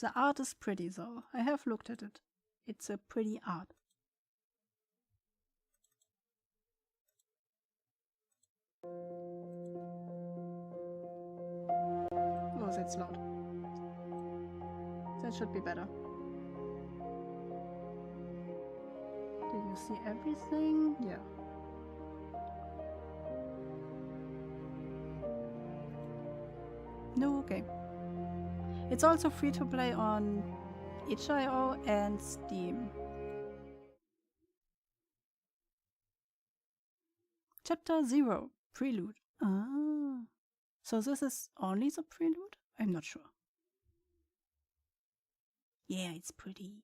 The art is pretty though. I have looked at it. It's a pretty art. Oh, that's loud. That should be better. Do you see everything? Yeah. No game. It's also free to play on itch.io and Steam. Chapter 0. Prelude. Ah. So this is only the prelude? I'm not sure. Yeah, it's pretty.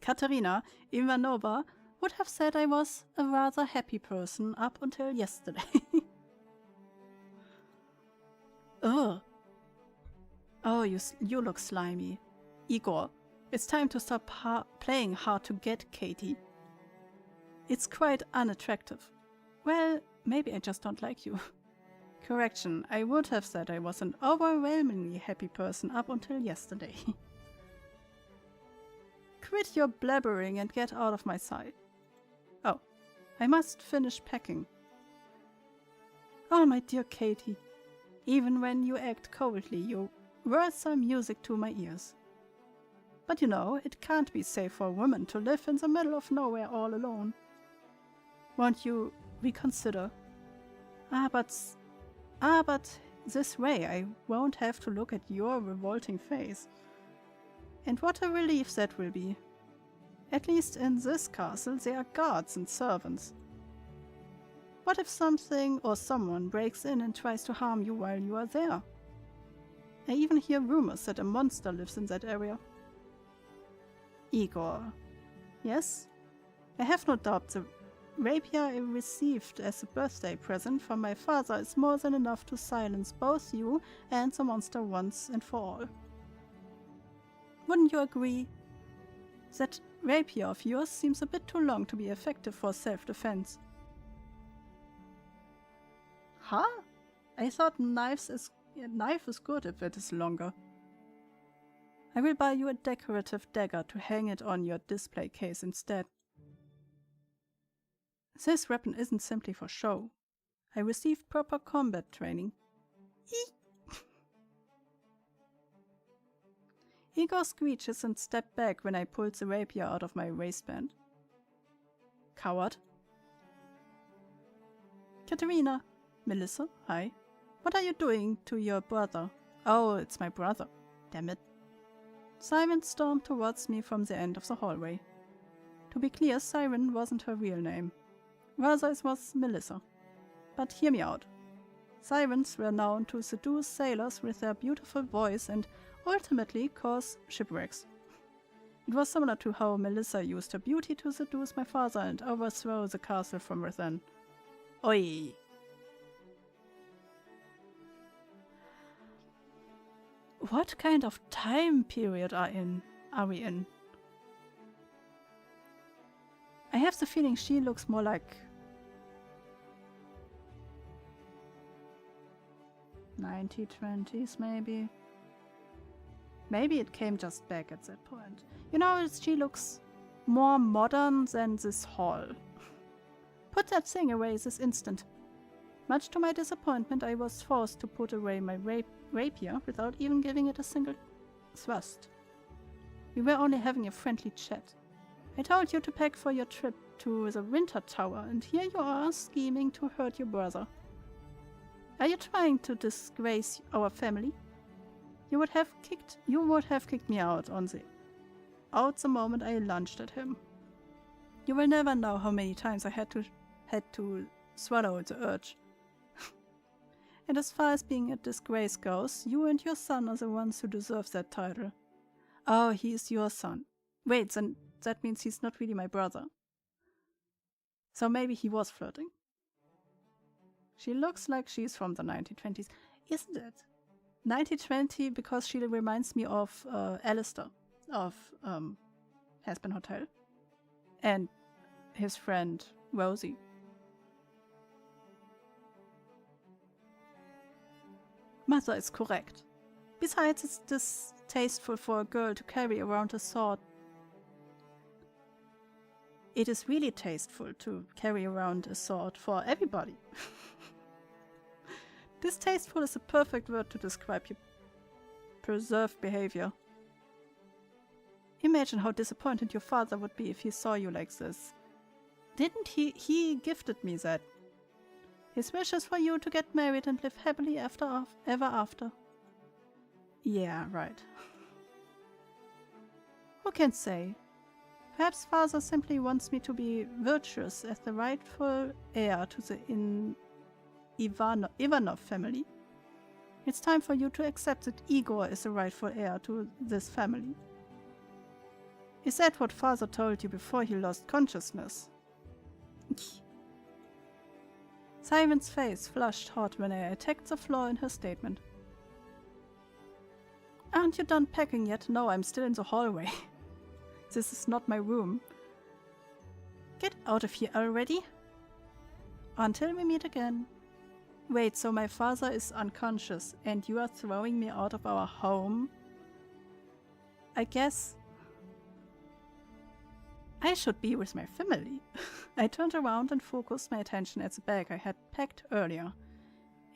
Katerina Ivanova would have said I was a rather happy person up until yesterday. Ugh. Oh, you look slimy. Igor, it's time to stop playing hard to get, Katie. It's quite unattractive. Well, maybe I just don't like you. Correction, I would have said I was an overwhelmingly happy person up until yesterday. Quit your blabbering and get out of my sight. Oh, I must finish packing. Oh, my dear Katie, even when you act coldly, your words are music to my ears. But you know, it can't be safe for a woman to live in the middle of nowhere all alone. Won't you reconsider? But this way I won't have to look at your revolting face. And what a relief that will be. At least in this castle there are guards and servants. What if something or someone breaks in and tries to harm you while you are there? I even hear rumors that a monster lives in that area. Igor. Yes? I have no doubt the rapier I received as a birthday present from my father is more than enough to silence both you and the monster once and for all. Wouldn't you agree? That rapier of yours seems a bit too long to be effective for self-defense. Huh? I thought a knife is good if it is longer. I will buy you a decorative dagger to hang it on your display case instead. This weapon isn't simply for show. I received proper combat training. Igor screeches and stepped back when I pulled the rapier out of my waistband. Coward. Katerina. Melissa, hi. What are you doing to your brother? Oh, it's my brother. Damn it. Siren stormed towards me from the end of the hallway. To be clear, Siren wasn't her real name. Rather, it was Melissa. But hear me out. Sirens were known to seduce sailors with their beautiful voice and ultimately cause shipwrecks. It was similar to how Melissa used her beauty to seduce my father and overthrow the castle from within. Oi! What kind of time period are we in? I have the feeling she looks more like 1920s maybe. Maybe it came just back at that point. You know, she looks more modern than this hall. Put that thing away this instant. Much to my disappointment, I was forced to put away my rapier without even giving it a single thrust. We were only having a friendly chat. I told you to pack for your trip to the Winter Tower, and here you are scheming to hurt your brother. Are you trying to disgrace our family? You would have kicked me out the moment I lunged at him. You will never know how many times I had to swallow the urge. And as far as being a disgrace goes, you and your son are the ones who deserve that title. Oh, he is your son. Wait, then that means he's not really my brother. So maybe he was flirting. She looks like she's from the 1920s, isn't it? 1920 because she reminds me of Alistair of Hazbin Hotel and his friend Rosie Mother is correct. Besides, it's distasteful for a girl to carry around a sword. It is really tasteful to carry around a sword for everybody. Distasteful is a perfect word to describe your preserved behavior. Imagine how disappointed your father would be if he saw you like this. Didn't he gifted me that. His wish is for you to get married and live happily ever after. Yeah, right. Who can say? Perhaps father simply wants me to be virtuous as the rightful heir to the Ivanov family. It's time for you to accept that Igor is the rightful heir to this family. Is that what father told you before he lost consciousness? Simon's face flushed hot when I attacked the flaw in her statement. Aren't you done packing yet? No, I'm still in the hallway. This is not my room. Get out of here already. Until we meet again. Wait, so my father is unconscious and you are throwing me out of our home? I guess I should be with my family. I turned around and focused my attention at the bag I had packed earlier.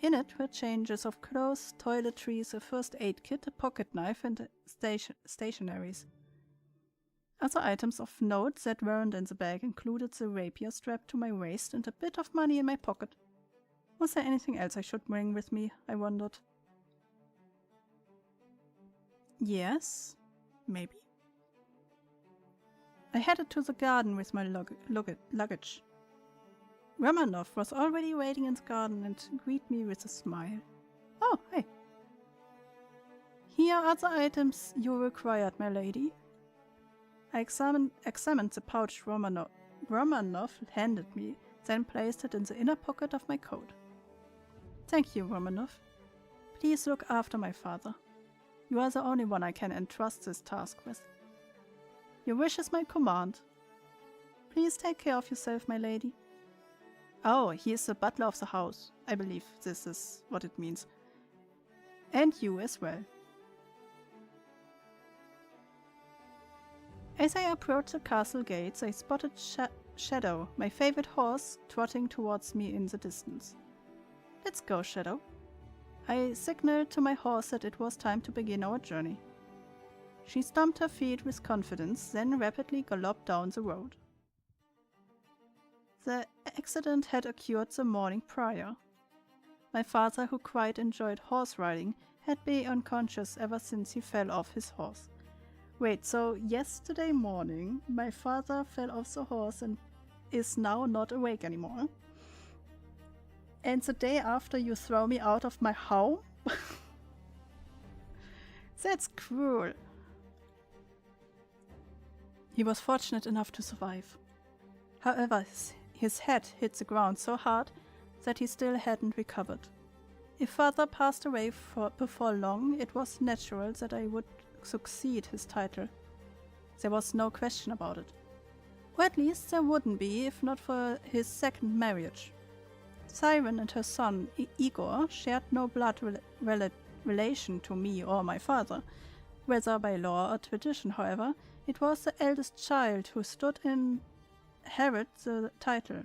In it were changes of clothes, toiletries, a first aid kit, a pocket knife, and stationaries. Other items of note that weren't in the bag included the rapier strapped to my waist and a bit of money in my pocket. Was there anything else I should bring with me? I wondered. Yes, maybe. I headed to the garden with my luggage. Romanov was already waiting in the garden and greeted me with a smile. Oh, hey. Here are the items you required, my lady. I examined the pouch Romanov handed me, then placed it in the inner pocket of my coat. Thank you, Romanov. Please look after my father. You are the only one I can entrust this task with. Your wish is my command. Please take care of yourself, my lady. Oh, he is the butler of the house. I believe this is what it means. And you as well. As I approached the castle gates, I spotted Shadow, my favorite horse, trotting towards me in the distance. Let's go, Shadow. I signaled to my horse that it was time to begin our journey. She stomped her feet with confidence, then rapidly galloped down the road. The accident had occurred the morning prior. My father, who quite enjoyed horse riding, had been unconscious ever since he fell off his horse. Wait, so yesterday morning my father fell off the horse and is now not awake anymore? And the day after you throw me out of my home? That's cruel. He was fortunate enough to survive. However, his head hit the ground so hard that he still hadn't recovered. If father passed away before long, it was natural that I would succeed his title. There was no question about it. Or at least there wouldn't be if not for his second marriage. Siren and her son, Igor, shared no blood relation to me or my father. Whether by law or tradition, however, it was the eldest child who stood in inherit the title.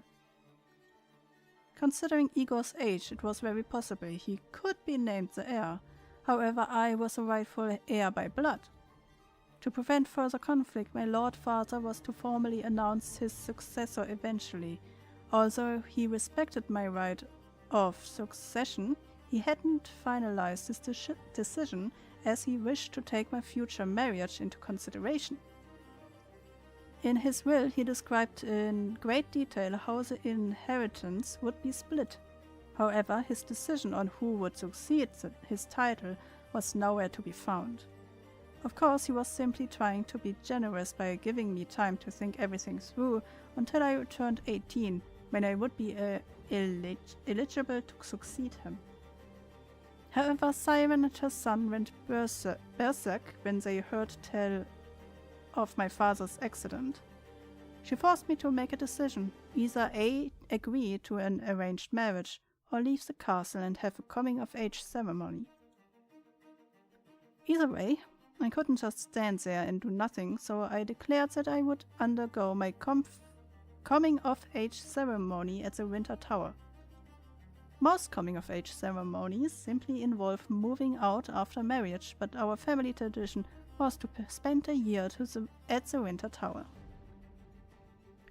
Considering Igor's age, it was very possible he could be named the heir. However, I was a rightful heir by blood. To prevent further conflict, my lord father was to formally announce his successor eventually. Although he respected my right of succession, he hadn't finalized his decision as he wished to take my future marriage into consideration. In his will, he described in great detail how the inheritance would be split. However, his decision on who would succeed his title was nowhere to be found. Of course, he was simply trying to be generous by giving me time to think everything through until I turned 18, when I would be eligible to succeed him. However, Siren and her son went berserk when they heard tell of my father's accident. She forced me to make a decision, either A, agree to an arranged marriage, or leave the castle and have a coming-of-age ceremony. Either way, I couldn't just stand there and do nothing, so I declared that I would undergo my coming-of-age ceremony at the Winter Tower. Most coming-of-age ceremonies simply involve moving out after marriage, but our family tradition was to spend a year at the Winter Tower.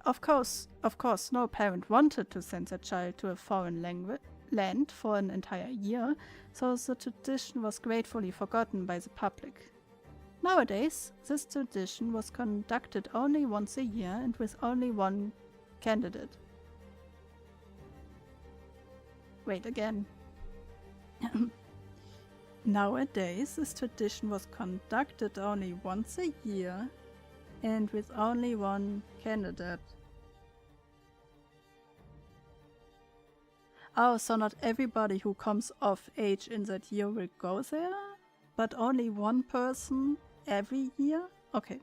Of course, no parent wanted to send their child to a foreign land for an entire year, so the tradition was gratefully forgotten by the public. Nowadays, this tradition was conducted only once a year and with only one candidate. Wait again. Nowadays, this tradition was conducted only once a year and with only one candidate. Oh, so not everybody who comes of age in that year will go there, but only one person every year? Okay.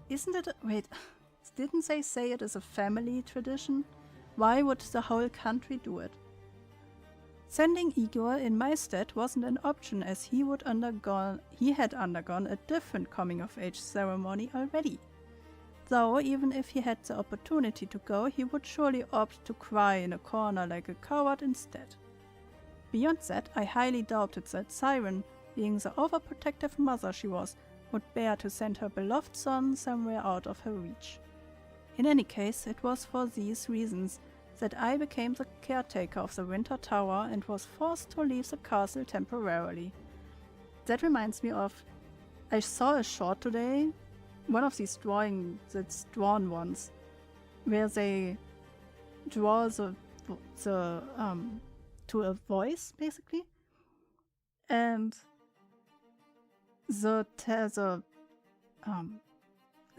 Isn't it wait, didn't they say it is a family tradition? Why would the whole country do it? Sending Igor in my stead wasn't an option, as he had undergone a different coming-of-age ceremony already. Though, even if he had the opportunity to go, he would surely opt to cry in a corner like a coward instead. Beyond that, I highly doubted that Siren, being the overprotective mother she was, would bear to send her beloved son somewhere out of her reach. In any case, it was for these reasons that I became the caretaker of the Winter Tower and was forced to leave the castle temporarily. That reminds me of, I saw a short today, one of these that's drawn ones, where they draw the to a voice basically, and the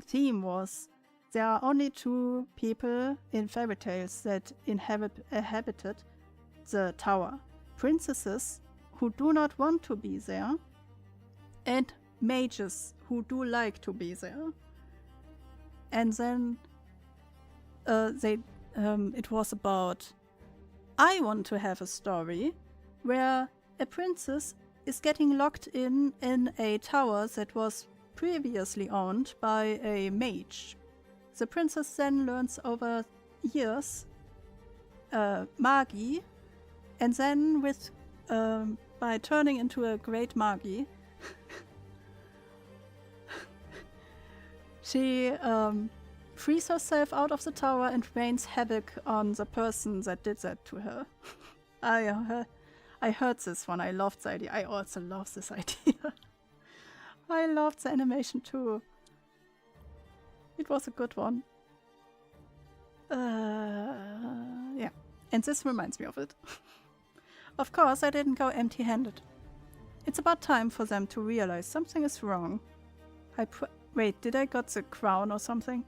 theme was there are only two people in fairy tales that inhabited the tower: princesses who do not want to be there, and mages who do like to be there. And then it was about, I want to have a story where a princess is getting locked in a tower that was previously owned by a mage. The princess then learns over years Magi, and then by turning into a great Magi, she frees herself out of the tower and rains havoc on the person that did that to her. I heard this one. I loved the idea. I also love this idea. I loved the animation too. It was a good one. Yeah. And this reminds me of it. Of course, I didn't go empty-handed. It's about time for them to realize something is wrong. Wait, did I got the crown or something?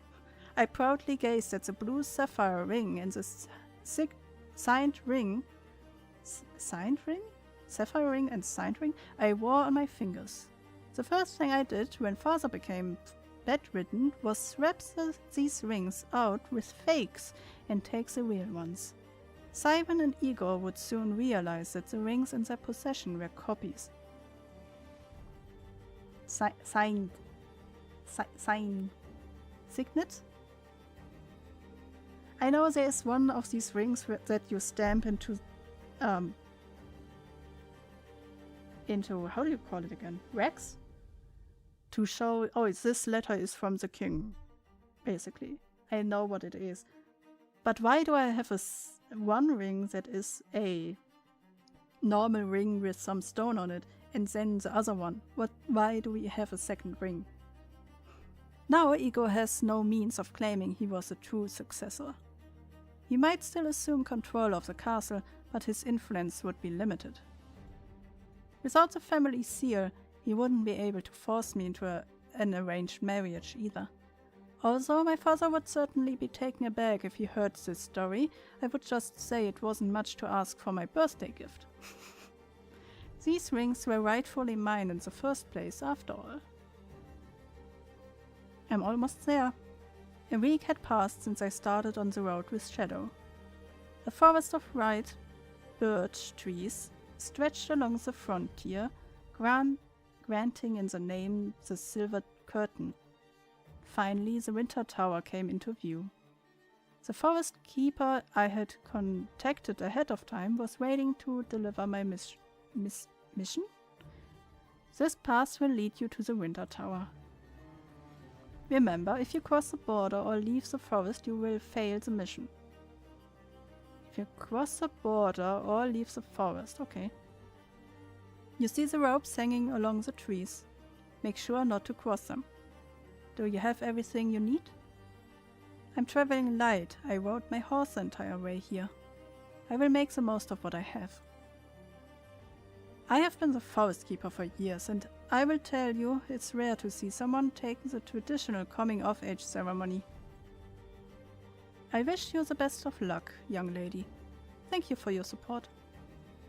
I proudly gazed at the blue sapphire ring and the signed ring? Signed ring? Sapphire ring and signed ring I wore on my fingers. The first thing I did when father became bedridden was swap these rings out with fakes and take the real ones. Simon and Igor would soon realize that the rings in their possession were copies. Signet? I know there is one of these rings that you stamp into, how do you call it again? Wax? To show, oh, this letter is from the king, basically. I know what it is. But why do I have one ring that is a normal ring with some stone on it, and then the other one? Why do we have a second ring? Now Igor has no means of claiming he was a true successor. He might still assume control of the castle, but his influence would be limited. Without the family seal, he wouldn't be able to force me into an arranged marriage either. Although my father would certainly be taken aback if he heard this story, I would just say it wasn't much to ask for my birthday gift. These rings were rightfully mine in the first place, after all. I'm almost there. A week had passed since I started on the road with Shadow. A forest of bright birch trees stretched along the frontier, granting in the name the silver curtain. Finally, the Winter Tower came into view. The forest keeper I had contacted ahead of time was waiting to deliver my mission? This path will lead you to the Winter Tower. Remember, if you cross the border or leave the forest, you will fail the mission. If you cross the border or leave the forest, okay. You see the ropes hanging along the trees. Make sure not to cross them. Do you have everything you need? I'm traveling light. I rode my horse the entire way here. I will make the most of what I have. I have been the forest keeper for years, and I will tell you, it's rare to see someone taking the traditional coming-of-age ceremony. I wish you the best of luck, young lady. Thank you for your support.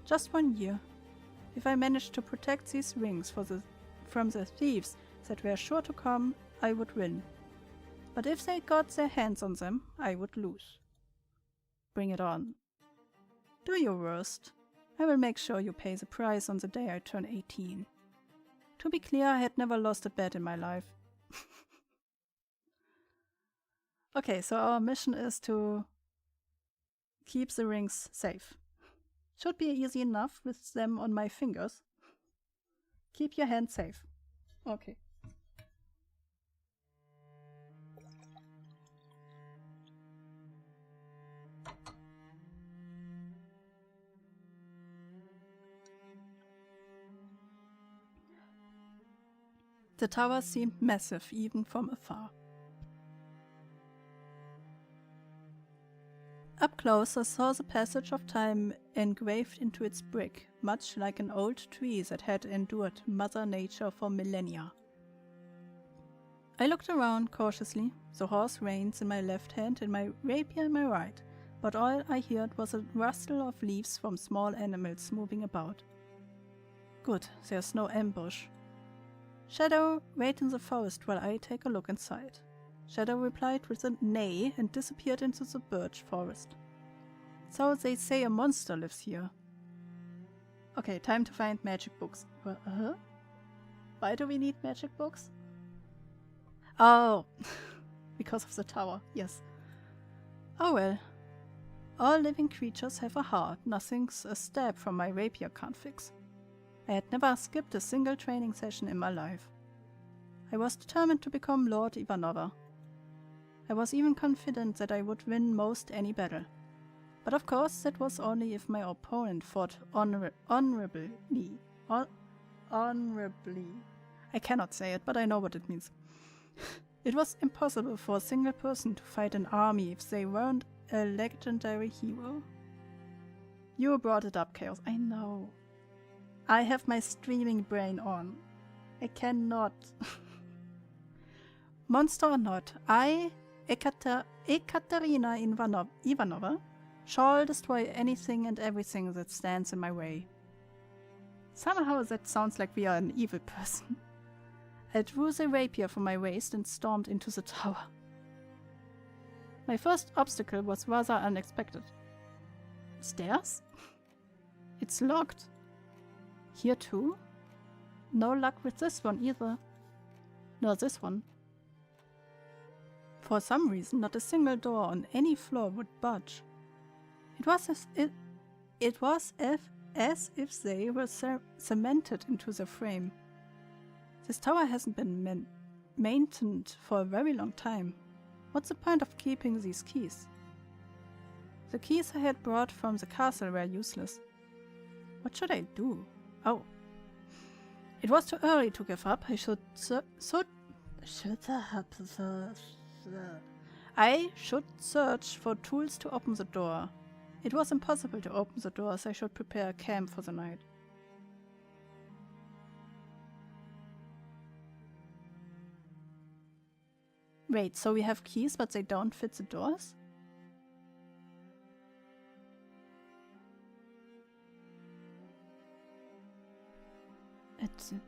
Just 1 year. If I managed to protect these rings from the thieves that were sure to come, I would win. But if they got their hands on them, I would lose. Bring it on. Do your worst. I will make sure you pay the price on the day I turn 18. To be clear, I had never lost a bet in my life. Okay, so our mission is to keep the rings safe. Should be easy enough with them on my fingers. Keep your hand safe. Okay. The tower seemed massive even from afar. Up close I saw the passage of time engraved into its brick, much like an old tree that had endured Mother Nature for millennia. I looked around cautiously, the horse reins in my left hand and my rapier in my right, but all I heard was a rustle of leaves from small animals moving about. Good, there's no ambush. Shadow, wait in the forest while I take a look inside. Shadow replied with a neigh and disappeared into the birch forest. So they say a monster lives here. Okay, time to find magic books. Why do we need magic books? Oh, because of the tower, yes. Oh well. All living creatures have a heart, nothing's a stab from my rapier can't fix. I had never skipped a single training session in my life. I was determined to become Lord Ivanova. I was even confident that I would win most any battle. But of course, that was only if my opponent fought honorably. Honorably. I cannot say it, but I know what it means. It was impossible for a single person to fight an army if they weren't a legendary hero. You brought it up, Chaos. I know. I have my streaming brain on. I cannot. Monster or not, I, Ekaterina Ivanova, shall destroy anything and everything that stands in my way. Somehow that sounds like we are an evil person. I drew the rapier from my waist and stormed into the tower. My first obstacle was rather unexpected. Stairs? It's locked. Here too? No luck with this one either. Nor this one. For some reason, not a single door on any floor would budge. It was as if they were cemented into the frame. This tower hasn't been maintained for a very long time. What's the point of keeping these keys? The keys I had brought from the castle were useless. What should I do? Oh. It was too early to give up. I should search for tools to open the door. It was impossible to open the door, so I should prepare a camp for the night. Wait, so we have keys, but they don't fit the doors?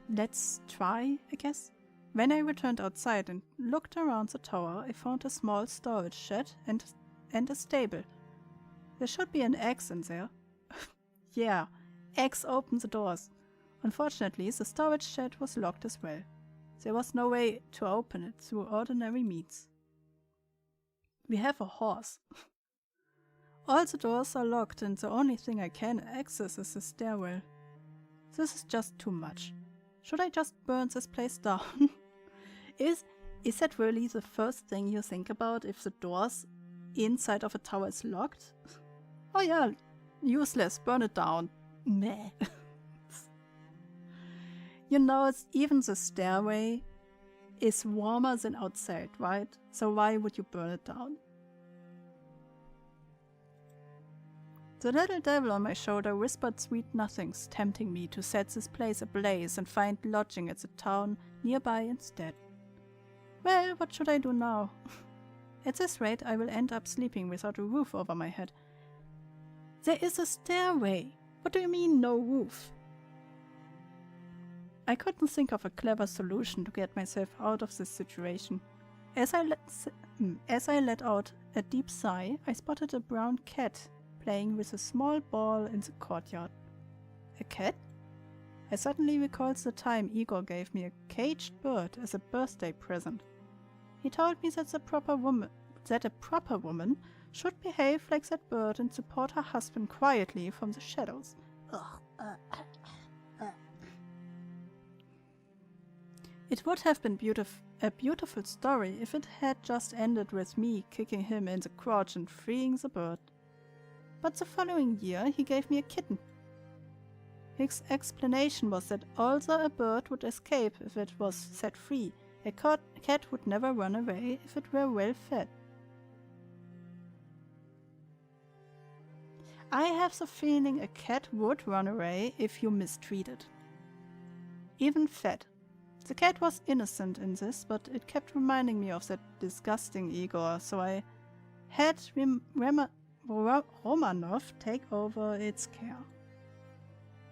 Let's try, I guess. When I returned outside and looked around the tower, I found a small storage shed and a stable. There should be an axe in there. Yeah, X opened the doors. Unfortunately, the storage shed was locked as well. There was no way to open it through ordinary means. We have a horse. All the doors are locked and the only thing I can access is the stairwell. This is just too much. Should I just burn this place down? Is that really the first thing you think about if the doors inside of a tower is locked? Oh yeah, useless, burn it down. Meh. You know, even the stairway is warmer than outside, right? So why would you burn it down? The little devil on my shoulder whispered sweet nothings, tempting me to set this place ablaze and find lodging at the town nearby instead. Well, what should I do now? At this rate, I will end up sleeping without a roof over my head. There is a stairway! What do you mean, no roof? I couldn't think of a clever solution to get myself out of this situation. As I let out a deep sigh, I spotted a brown cat playing with a small ball in the courtyard. A cat? I suddenly recalled the time Igor gave me a caged bird as a birthday present. He told me that a proper woman should behave like that bird and support her husband quietly from the shadows. It would have been a beautiful story if it had just ended with me kicking him in the crotch and freeing the bird. But the following year he gave me a kitten. His explanation was that although a bird would escape if it was set free, a cat would never run away if it were well fed. I have the feeling a cat would run away if you mistreat it. Even fed. The cat was innocent in this, but it kept reminding me of that disgusting Igor, so I had Romanov take over its care.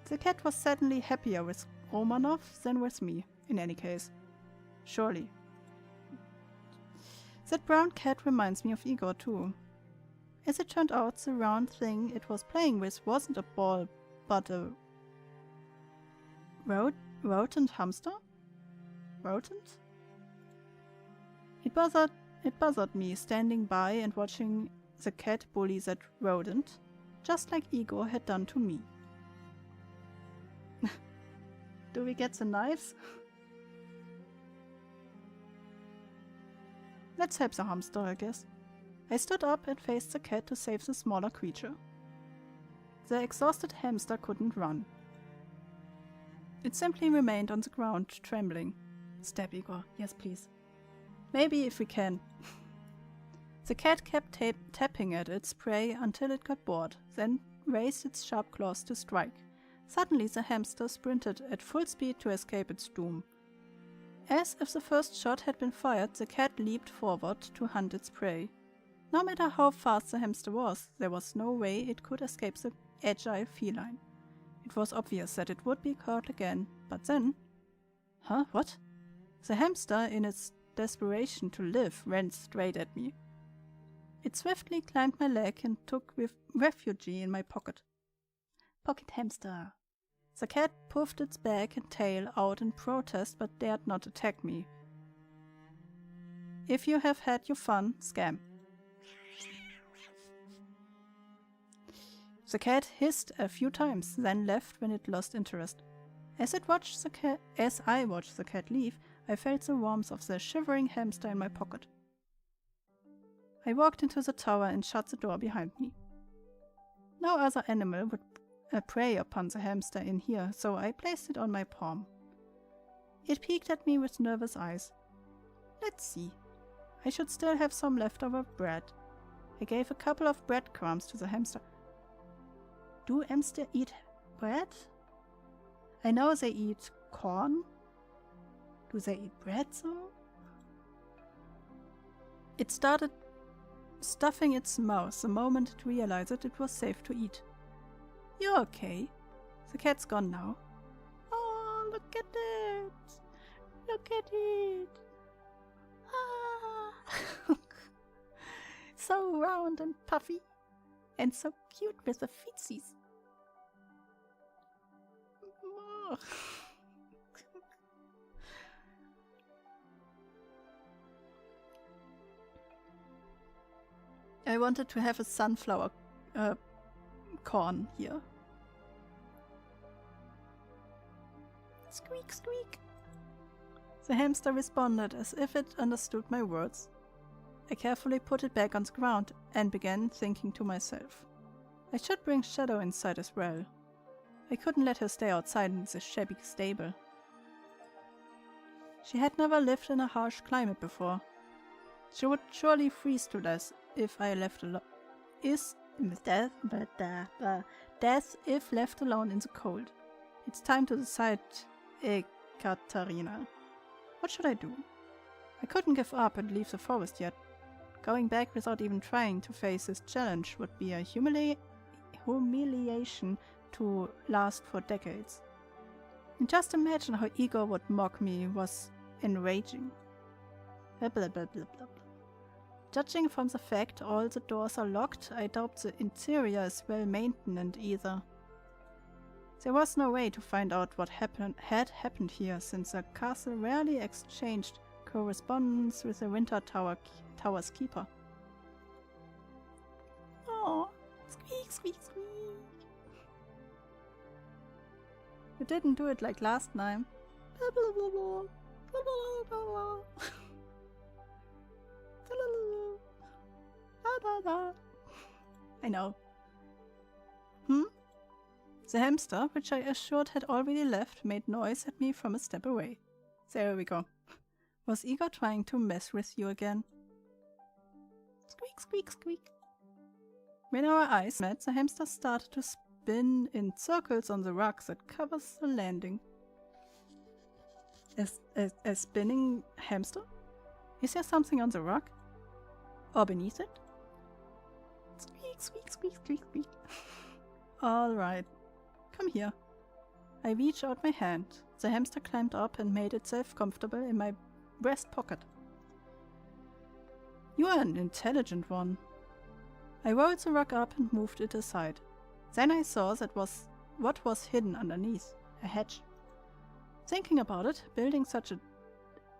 The cat was certainly happier with Romanov than with me, in any case. Surely. That brown cat reminds me of Igor too. As it turned out, the round thing it was playing with wasn't a ball, but a rodent hamster? Rodent? It bothered me standing by and watching the cat bully that rodent, just like Igor had done to me. Do we get the knives? Let's help the hamster, I guess. I stood up and faced the cat to save the smaller creature. The exhausted hamster couldn't run. It simply remained on the ground, trembling. Stab, Igor. Yes, please. Maybe if we can. The cat kept tapping at its prey until it got bored, then raised its sharp claws to strike. Suddenly the hamster sprinted at full speed to escape its doom. As if the first shot had been fired, the cat leaped forward to hunt its prey. No matter how fast the hamster was, there was no way it could escape the agile feline. It was obvious that it would be caught again, but then... Huh? What? The hamster, in its desperation to live, ran straight at me. It swiftly climbed my leg and took refuge in my pocket. Pocket hamster. The cat puffed its back and tail out in protest but dared not attack me. If you have had your fun, scam. The cat hissed a few times, then left when it lost interest. As I watched the cat leave, I felt the warmth of the shivering hamster in my pocket. I walked into the tower and shut the door behind me. No other animal would prey upon the hamster in here, so I placed it on my palm. It peeked at me with nervous eyes. Let's see. I should still have some leftover bread. I gave a couple of breadcrumbs to the hamster. Do hamsters eat bread? I know they eat corn. Do they eat bread though? It started stuffing its mouth the moment it realized that it was safe to eat. You're okay. The cat's gone now. Oh, look at it! Look at it! Ah! So round and puffy, and so cute with the feetsies. Ugh. I wanted to have a sunflower corn here. Squeak, squeak. The hamster responded as if it understood my words. I carefully put it back on the ground and began thinking to myself. I should bring Shadow inside as well. I couldn't let her stay outside in this shabby stable. She had never lived in a harsh climate before. She would surely freeze to death if I left alone. Death if left alone in the cold. It's time to decide, Ekaterina. What should I do? I couldn't give up and leave the forest yet. Going back without even trying to face this challenge would be a humiliation to last for decades. And just imagine how Igor would mock me was enraging. Blah, blah, blah, blah, blah. Judging from the fact all the doors are locked, I doubt the interior is well maintained either. There was no way to find out what had happened here, since the castle rarely exchanged correspondence with the Winter Tower's keeper. Oh, squeak, squeak, squeak. You didn't do it like last time. Blah, blah, blah, blah. Blah, blah, blah, blah. I know. The hamster, which I assured had already left, made noise at me from a step away. There we go. Was Igor trying to mess with you again? Squeak, squeak, squeak. When our eyes met, the hamster started to spin in circles on the rug that covers the landing. A spinning hamster? Is there something on the rug? Or beneath it? Squeak, squeak, squeak, squeak, squeak. Alright. Come here. I reached out my hand. The hamster climbed up and made itself comfortable in my breast pocket. You are an intelligent one. I rolled the rug up and moved it aside. Then I saw what was hidden underneath. A hatch. Thinking about it, buildings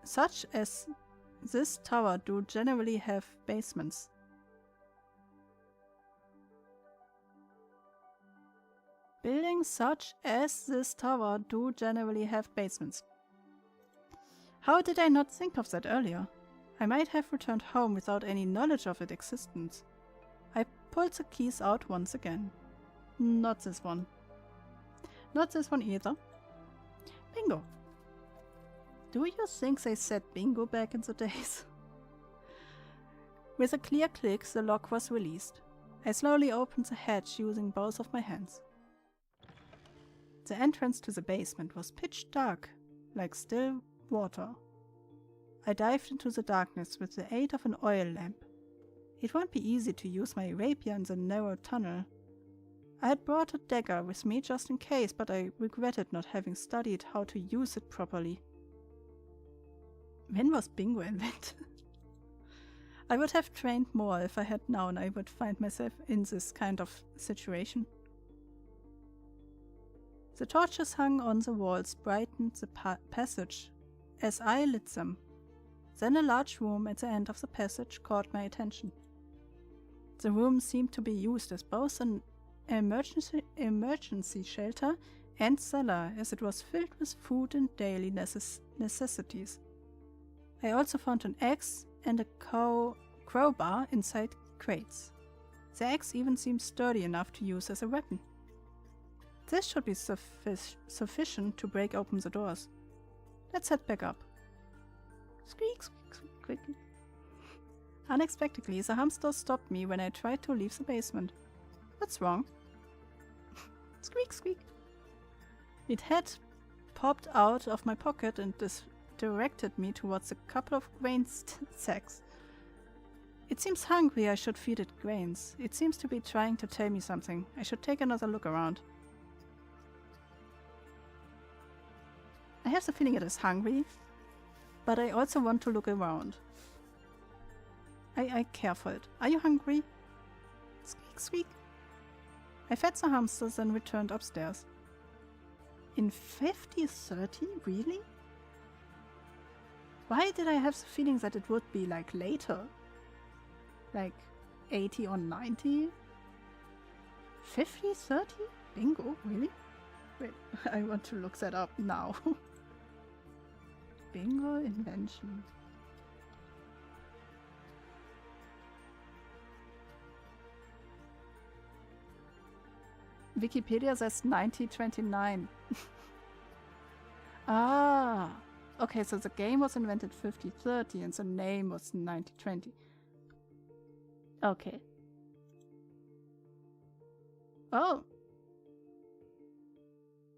such as this tower do generally have basements. Buildings such as this tower do generally have basements. How did I not think of that earlier? I might have returned home without any knowledge of its existence. I pulled the keys out once again. Not this one. Not this one either. Bingo. Do you think they said bingo back in the days? With a clear click, the lock was released. I slowly opened the hatch using both of my hands. The entrance to the basement was pitch dark, like still water. I dived into the darkness with the aid of an oil lamp. It won't be easy to use my rapier in the narrow tunnel. I had brought a dagger with me just in case, but I regretted not having studied how to use it properly. When was bingo invented? I would have trained more if I had known I would find myself in this kind of situation. The torches hung on the walls brightened the passage as I lit them. Then a large room at the end of the passage caught my attention. The room seemed to be used as both an emergency shelter and cellar, as it was filled with food and daily necessities. I also found an axe and a crowbar inside crates. The axe even seemed sturdy enough to use as a weapon. This should be sufficient to break open the doors. Let's head back up. Squeak, squeak, squeak, quickly. Unexpectedly, the hamster stopped me when I tried to leave the basement. What's wrong? Squeak, squeak. It had popped out of my pocket and directed me towards a couple of grain sacks. It seems hungry. I should feed it grains. It seems to be trying to tell me something. I should take another look around. I have the feeling it is hungry, but I also want to look around. I care for it. Are you hungry? Squeak, squeak. I fed the hamsters and returned upstairs. In 5030? Really? Why did I have the feeling that it would be like later? Like 80 or 90? 5030? Bingo? Really? Wait, I want to look that up now. Bingo invention. Wikipedia says 1929. Ah, okay, so the game was invented 5030 and the name was 1920. Okay. Oh.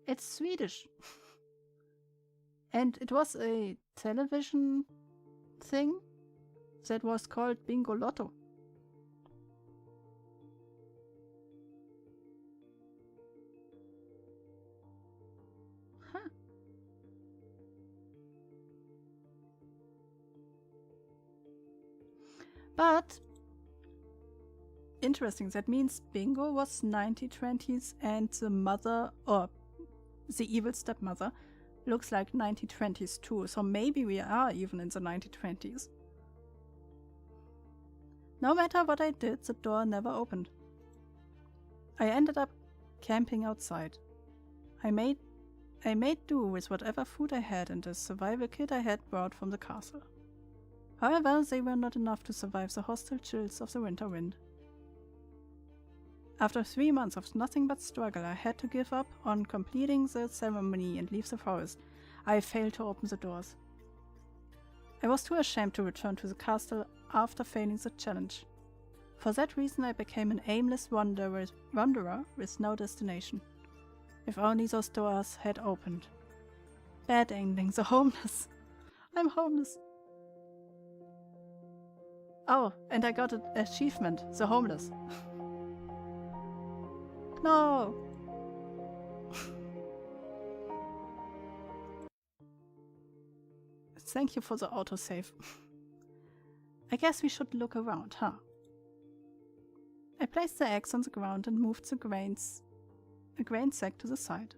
It's Swedish. And it was a television thing that was called Bingo Lotto. Huh. But interesting, that means Bingo was 1920s and the mother, or the evil stepmother, looks like 1920s too, so maybe we are even in the 1920s. No matter what I did, the door never opened. I ended up camping outside. I made do with whatever food I had and the survival kit I had brought from the castle. However, they were not enough to survive the hostile chills of the winter wind. After 3 months of nothing but struggle, I had to give up on completing the ceremony and leave the forest. I failed to open the doors. I was too ashamed to return to the castle after failing the challenge. For that reason, I became an aimless wanderer with no destination. If only those doors had opened. Bad ending, the homeless. I'm homeless. Oh, and I got an achievement, the homeless. No! Thank you for the autosave. I guess we should look around, huh? I placed the eggs on the ground and moved a grain sack to the side.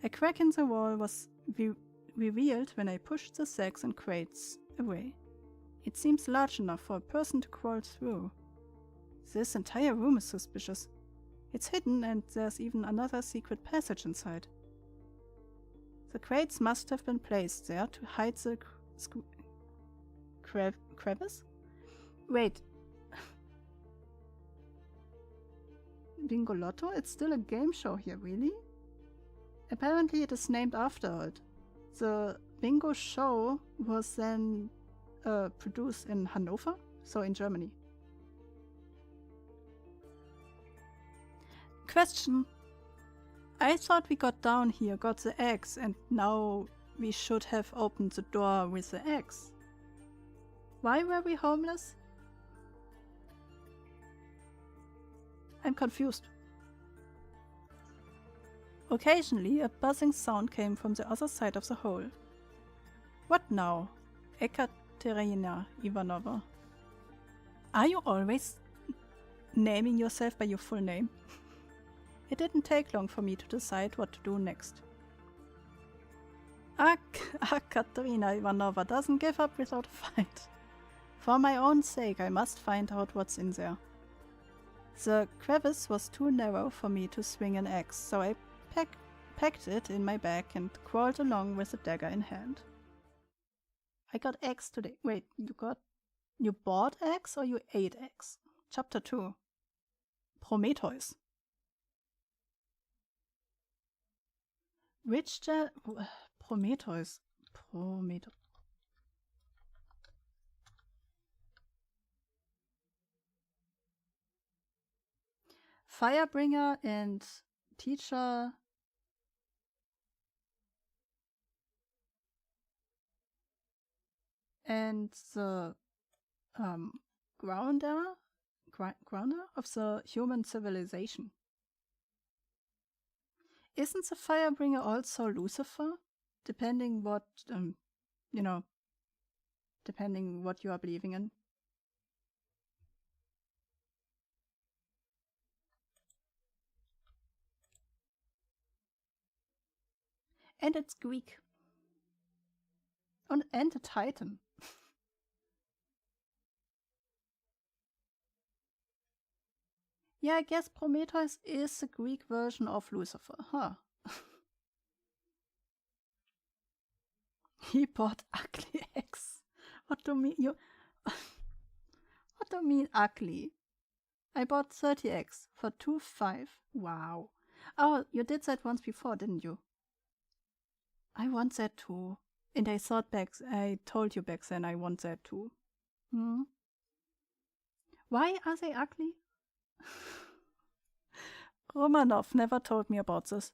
A crack in the wall was revealed when I pushed the sacks and crates away. It seems large enough for a person to crawl through. This entire room is suspicious. It's hidden and there's even another secret passage inside. The crates must have been placed there to hide the crevice? Wait. Bingo Lotto? It's still a game show here, really? Apparently it is named after it. The bingo show was then produced in Hanover, so in Germany. Question. I thought we got down here, got the eggs, and now we should have opened the door with the eggs. Why were we homeless? I'm confused. Occasionally, a buzzing sound came from the other side of the hole. What now, Ekaterina Ivanova? Are you always naming yourself by your full name? It didn't take long for me to decide what to do next. Katerina Ivanova doesn't give up without a fight. For my own sake, I must find out what's in there. The crevice was too narrow for me to swing an axe, so I packed it in my bag and crawled along with a dagger in hand. I got eggs today. Wait, you bought eggs or you ate eggs? Chapter 2. Prometheus. Which Prometheus. Firebringer and teacher and the grounder of the human civilization. Isn't the Firebringer also Lucifer? Depending what, depending what you are believing in. And it's Greek. And a Titan. Yeah, I guess Prometheus is the Greek version of Lucifer, huh? He bought ugly eggs. What do you What do you mean ugly? I bought 30 eggs for 2.5. Wow. Oh, you did that once before, didn't you? I want that too. And I told you back then I want that too. Hmm? Why are they ugly? Romanov never told me about this.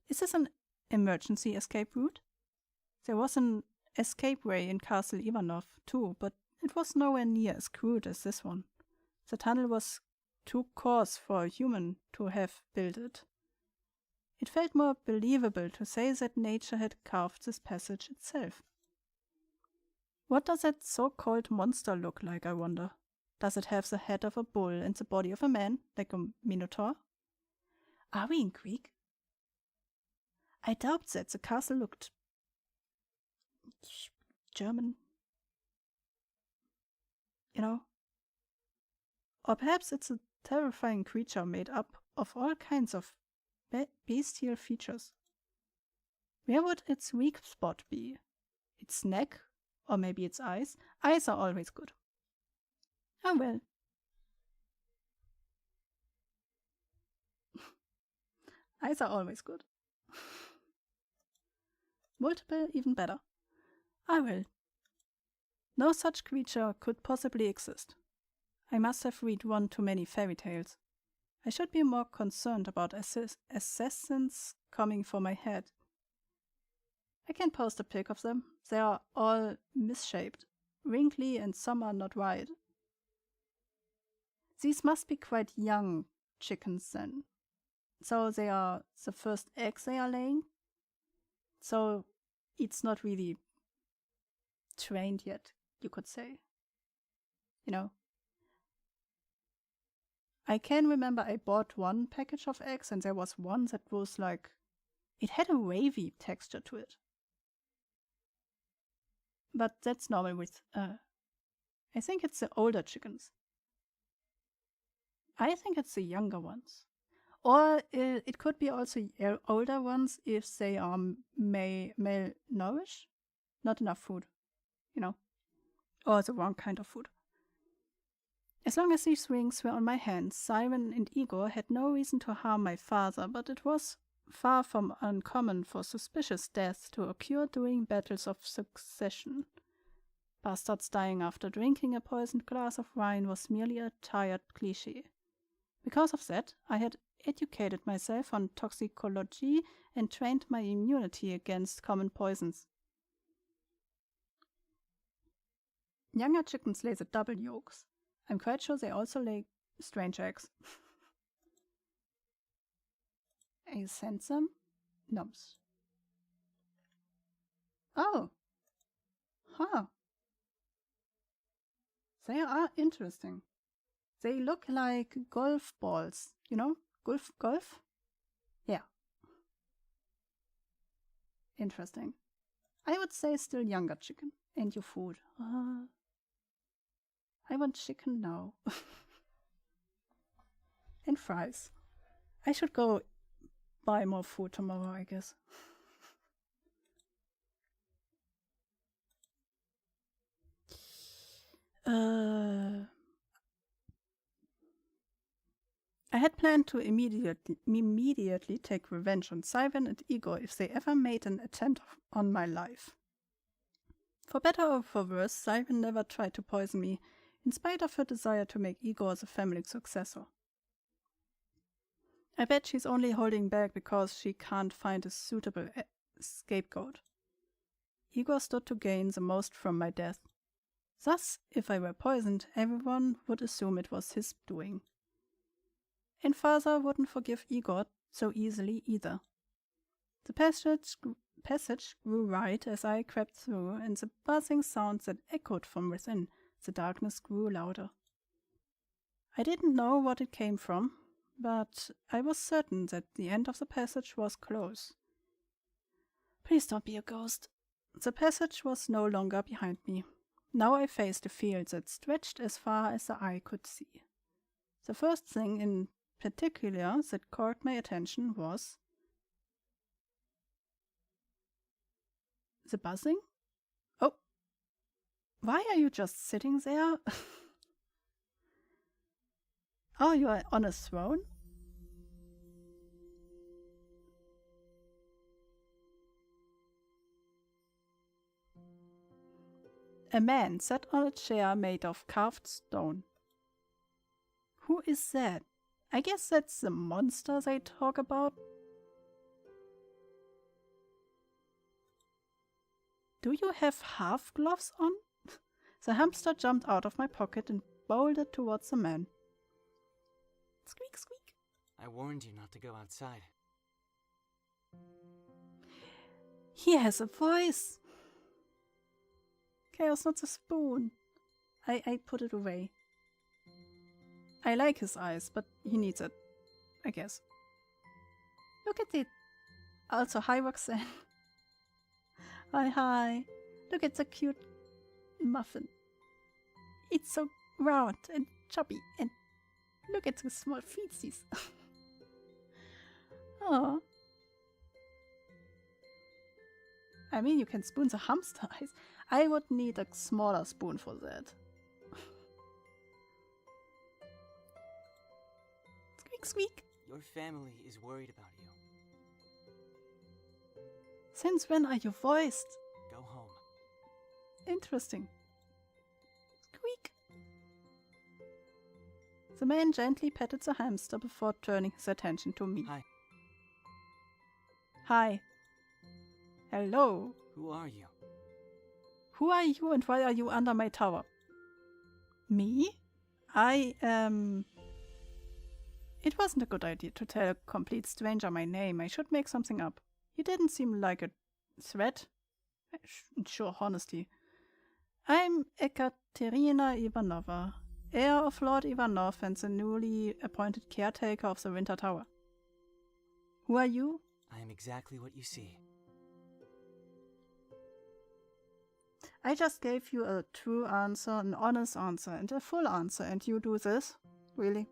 Is this an emergency escape route? There was an escape way in Castle Ivanov too, but it was nowhere near as crude as this one. The tunnel was too coarse for a human to have built it. It felt more believable to say that nature had carved this passage itself. What does that so-called monster look like, I wonder? Does it have the head of a bull and the body of a man, like a minotaur? Are we in Greek? I doubt that. The castle looked German. You know? Or perhaps it's a terrifying creature made up of all kinds of bestial features. Where would its weak spot be? Its neck? Or maybe its eyes? Eyes are always good. Oh well. Eyes are always good. Multiple, even better. Ah well. No such creature could possibly exist. I must have read one too many fairy tales. I should be more concerned about assassins coming for my head. I can post a pic of them. They are all misshaped, wrinkly, and some are not white. These must be quite young chickens then. So they are the first eggs they are laying. So it's not really trained yet, you could say. You know. I can remember I bought one package of eggs and there was one that was like, it had a wavy texture to it. But that's normal with, I think it's the older chickens. I think it's the younger ones. Or it could be also older ones if they are malnourished. Not enough food, you know. Or the wrong kind of food. As long as these rings were on my hands, Siren and Igor had no reason to harm my father, but it was far from uncommon for suspicious deaths to occur during battles of succession. Bastards dying after drinking a poisoned glass of wine was merely a tired cliché. Because of that, I had educated myself on toxicology and trained my immunity against common poisons. Younger chickens lay the double yolks. I'm quite sure they also lay strange eggs. I sense them. Nums. Oh. Huh. They are interesting. They look like golf balls, you know? Golf? Yeah. Interesting. I would say still younger chicken. And your food. I want chicken now. And fries. I should go buy more food tomorrow, I guess. I had planned to immediately take revenge on Siren and Igor if they ever made an attempt on my life. For better or for worse, Siren never tried to poison me, in spite of her desire to make Igor the family successor. I bet she's only holding back because she can't find a suitable scapegoat. Igor stood to gain the most from my death. Thus, if I were poisoned, everyone would assume it was his doing. And father wouldn't forgive Igor so easily either. The passage grew wide as I crept through, and the buzzing sounds that echoed from within the darkness grew louder. I didn't know what it came from, but I was certain that the end of the passage was close. Please don't be a ghost. The passage was no longer behind me. Now I faced a field that stretched as far as the eye could see. The first thing in particular that caught my attention was the buzzing. Oh, why are you just sitting there? Oh, you are on a throne? A man sat on a chair made of carved stone. Who is that? I guess that's the monster they talk about. Do you have half gloves on? The hamster jumped out of my pocket and bolted towards the man. Squeak, squeak. I warned you not to go outside. He has a voice. Chaos, not the spoon. I put it away. I like his eyes, but he needs it, I guess. Look at it. Also, hi Roxanne. Hi. Look at the cute muffin. It's so round and chubby, and look at the small feetsies. Oh. I mean, you can spoon the hamster eyes. I would need a smaller spoon for that. Squeak, squeak. Your family is worried about you. Since when are you voiced? Go home. Interesting. Squeak. The man gently patted the hamster before turning his attention to me. Hi. Hi. Hello. Who are you? Who are you and why are you under my tower? Me? I am... It wasn't a good idea to tell a complete stranger my name. I should make something up. He didn't seem like a threat. Sure, honesty. I'm Ekaterina Ivanova, heir of Lord Ivanov and the newly appointed caretaker of the Winter Tower. Who are you? I am exactly what you see. I just gave you a true answer, an honest answer, and a full answer, and you do this? Really?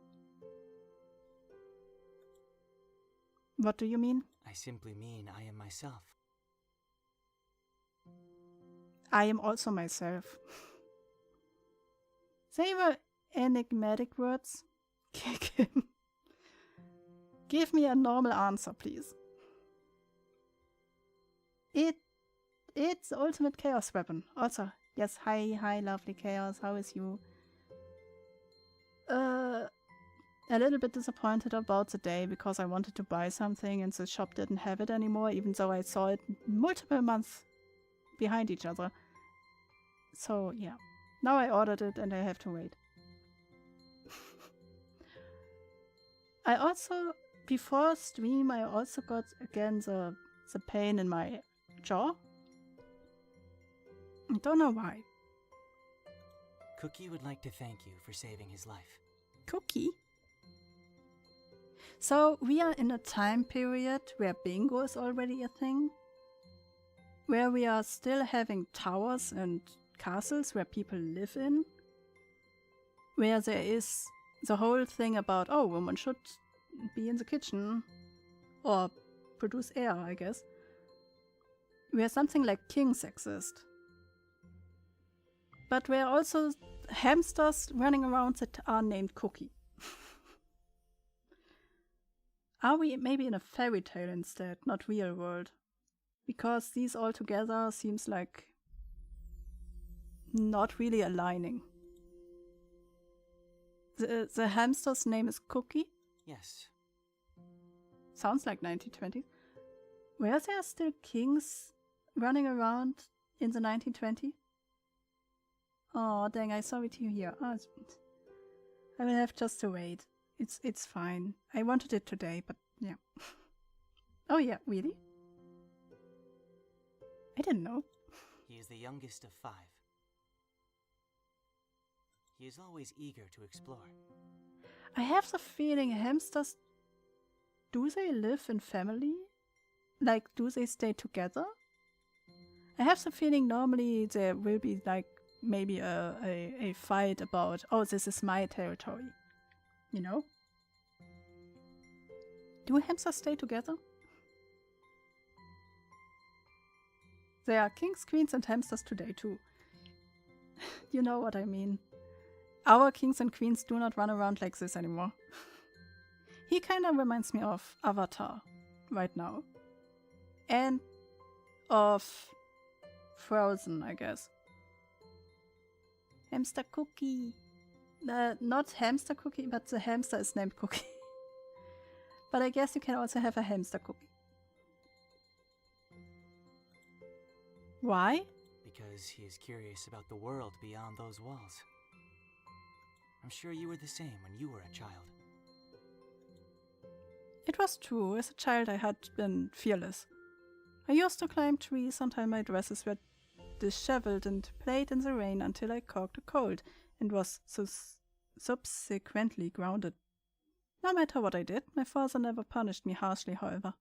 What do you mean? I simply mean I am myself. I am also myself. They were enigmatic words. Kick him. Give me a normal answer, please. It's the ultimate chaos weapon. Also, yes, hi, lovely chaos. How is you? A little bit disappointed about the day because I wanted to buy something and the shop didn't have it anymore, even though I saw it multiple months behind each other. So yeah, now I ordered it and I have to wait. I also, before stream, I also got again the pain in my jaw. I don't know why. Cookie would like to thank you for saving his life. Cookie? So we are in a time period where bingo is already a thing? Where we are still having towers and castles where people live in? Where there is the whole thing about, oh, women should be in the kitchen or produce air, I guess. Where something like kings exist. But where also hamsters running around that are named Cookie. Are we maybe in a fairy tale instead, not real world? Because these all together seems like not really aligning. The hamster's name is Cookie? Yes. Sounds like 1920s. Were there still kings running around in the 1920s? Oh, dang, I saw it here. Oh, I will have just to wait. It's fine. I wanted it today, but yeah. Oh yeah, really? I didn't know. He is the youngest of 5. He is always eager to explore. I have the feeling hamsters, do they live in family? Like, do they stay together? I have the feeling normally there will be like maybe a fight about, oh, this is my territory. You know? Do hamsters stay together? There are kings, queens, and hamsters today too. You know what I mean. Our kings and queens do not run around like this anymore. He kinda reminds me of Avatar right now. And of Frozen, I guess. Hamster Cookie. Not Hamster Cookie, but the hamster is named Cookie. But I guess you can also have a hamster cookie. Why? Because he is curious about the world beyond those walls. I'm sure you were the same when you were a child. It was true. As a child I had been fearless. I used to climb trees until my dresses were disheveled and played in the rain until I caught a cold and was subsequently grounded. No matter what I did, my father never punished me harshly, however.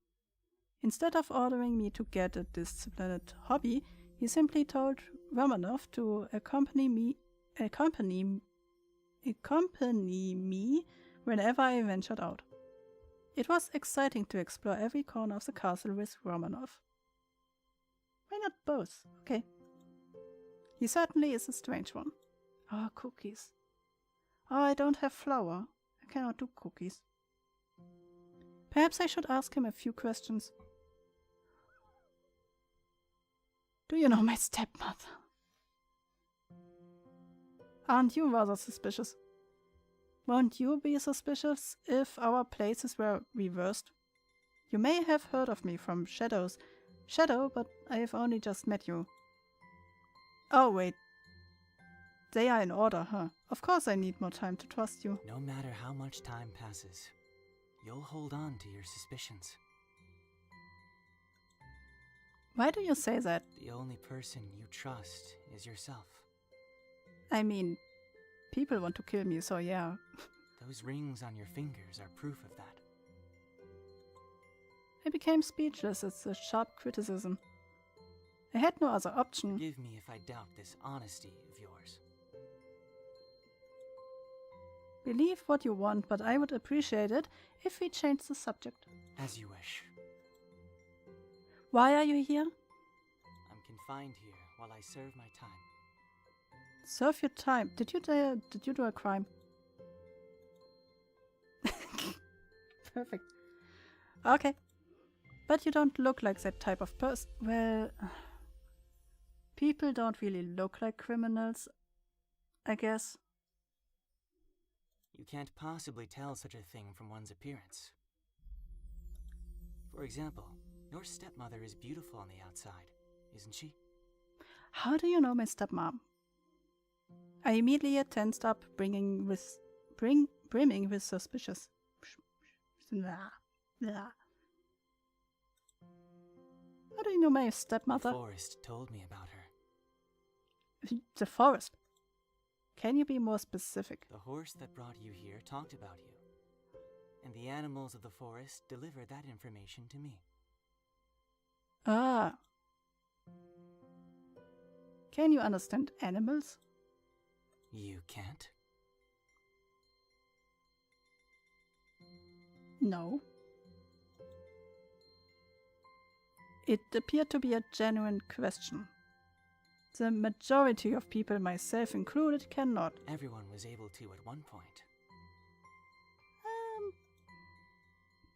Instead of ordering me to get a disciplined hobby, he simply told Romanov to accompany me whenever I ventured out. It was exciting to explore every corner of the castle with Romanov. Why not both? Okay. He certainly is a strange one. Oh, cookies. Oh, I don't have flour. I cannot do cookies. Perhaps I should ask him a few questions. Do you know my stepmother? Aren't you rather suspicious? Won't you be suspicious if our places were reversed? You may have heard of me from Shadow, but I have only just met you. Oh, wait. They are in order, huh? Of course I need more time to trust you. No matter how much time passes, you'll hold on to your suspicions. Why do you say that? The only person you trust is yourself. I mean, people want to kill me, so yeah. Those rings on your fingers are proof of that. I became speechless at the sharp criticism. I had no other option. Forgive me if I doubt this honesty of yours. Believe what you want, but I would appreciate it if we changed the subject. As you wish. Why are you here? I'm confined here while I serve my time. Serve your time. Did you do a crime? Perfect. Okay. But you don't look like that type of person. Well, people don't really look like criminals, I guess. You can't possibly tell such a thing from one's appearance. For example, your stepmother is beautiful on the outside, isn't she? How do you know my stepmom? I immediately tensed up, brimming with suspicious. How do you know my stepmother? The forest told me about her. The forest? Can you be more specific? The horse that brought you here talked about you, and the animals of the forest delivered that information to me. Ah. Can you understand animals? You can't? No. It appeared to be a genuine question. The majority of people, myself included, cannot. Everyone was able to at one point.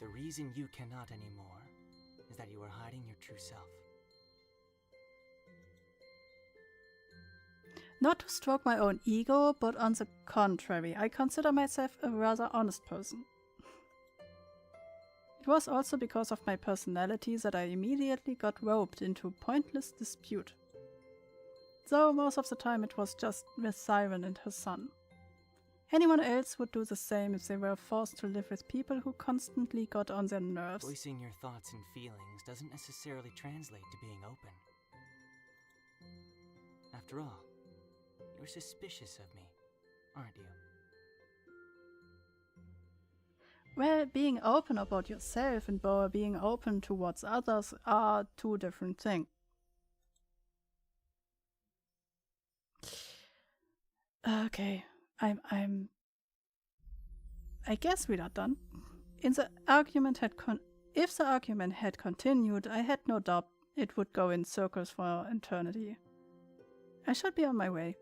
The reason you cannot anymore is that you are hiding your true self. Not to stroke my own ego, but on the contrary, I consider myself a rather honest person. It was also because of my personality that I immediately got roped into pointless dispute. Though most of the time it was just with Siren and her son. Anyone else would do the same if they were forced to live with people who constantly got on their nerves. Voicing your thoughts and feelings doesn't necessarily translate to being open. After all, you're suspicious of me, aren't you? Well, being open about yourself and being open towards others are two different things. Okay, I guess we are done. If the argument had continued, I had no doubt it would go in circles for eternity. I should be on my way.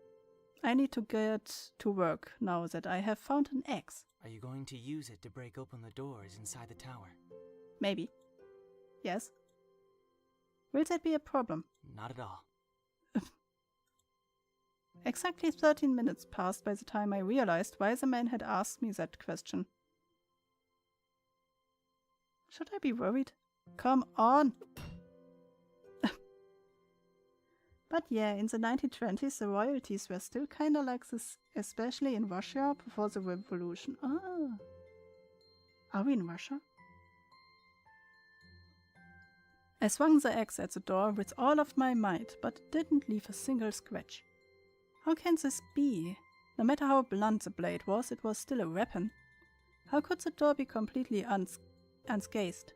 I need to get to work now that I have found an axe. Are you going to use it to break open the doors inside the tower? Maybe. Yes. Will that be a problem? Not at all. Exactly 13 minutes passed by the time I realized why the man had asked me that question. Should I be worried? Come on! But yeah, in the 1920s the royalties were still kinda like this, especially in Russia before the revolution. Ah. Are we in Russia? I swung the axe at the door with all of my might, but it didn't leave a single scratch. How can this be? No matter how blunt the blade was, it was still a weapon. How could the door be completely unscathed?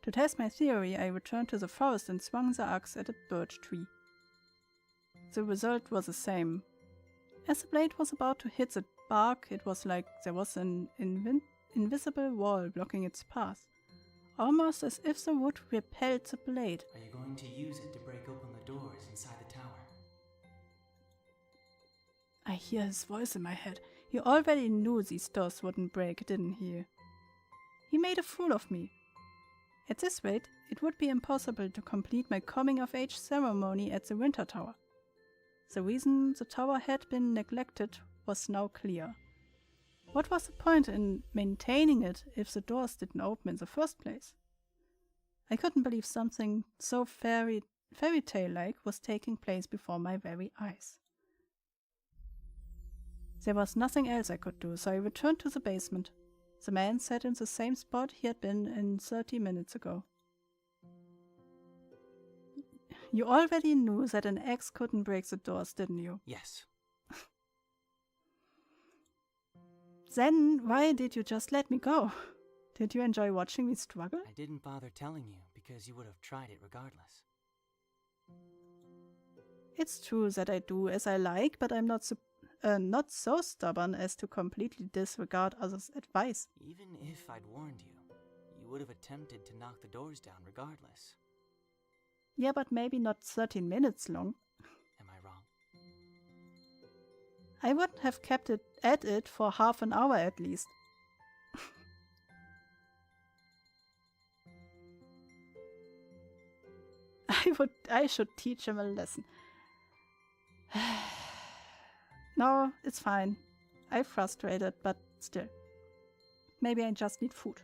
To test my theory, I returned to the forest and swung the axe at a birch tree. The result was the same. As the blade was about to hit the bark, it was like there was an invisible wall blocking its path, almost as if the wood repelled the blade. Are you going to use it to break open the doors inside the tower? I hear his voice in my head. He already knew these doors wouldn't break, didn't he? He made a fool of me. At this rate, it would be impossible to complete my coming-of-age ceremony at the Winter Tower. The reason the tower had been neglected was now clear. What was the point in maintaining it if the doors didn't open in the first place? I couldn't believe something so fairy tale-like was taking place before my very eyes. There was nothing else I could do, so I returned to the basement. The man sat in the same spot he had been in 30 minutes ago. You already knew that an axe couldn't break the doors, didn't you? Yes. Then why did you just let me go? Did you enjoy watching me struggle? I didn't bother telling you because you would have tried it regardless. It's true that I do as I like, but I'm not so stubborn as to completely disregard others' advice. Even if I'd warned you, you would have attempted to knock the doors down regardless. Yeah, but maybe not 13 minutes long. Am I wrong? I wouldn't have kept it at it for half an hour at least. I should teach him a lesson. No, it's fine. I'm frustrated, but still. Maybe I just need food.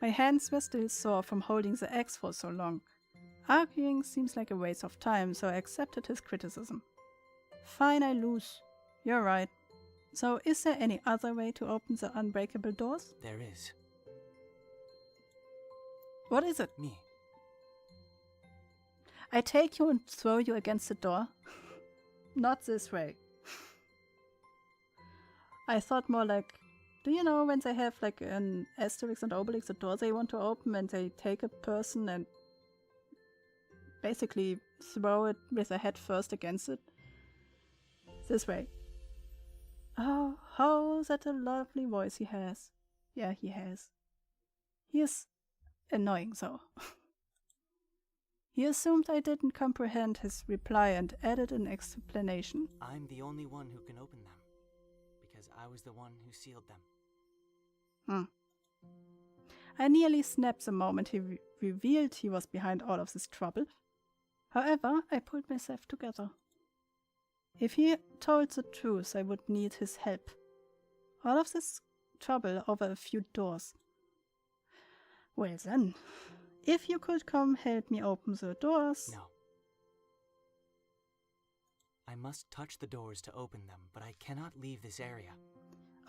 My hands were still sore from holding the axe for so long. Arguing seems like a waste of time, so I accepted his criticism. Fine, I lose. You're right. So is there any other way to open the unbreakable doors? There is. What is it? Me. I take you and throw you against the door? Not this way. I thought more like, do you know when they have like an Asterix and Obelix, a door they want to open, and they take a person and basically throw it with their head first against it? This way. Oh, that a lovely voice he has. Yeah, he has. He is annoying though. He assumed I didn't comprehend his reply and added an explanation. I'm the only one who can open them, because I was the one who sealed them. I nearly snapped the moment he revealed he was behind all of this trouble. However, I pulled myself together. If he told the truth, I would need his help. All of this trouble over a few doors. Well then, if you could come help me open the doors... No. I must touch the doors to open them, but I cannot leave this area.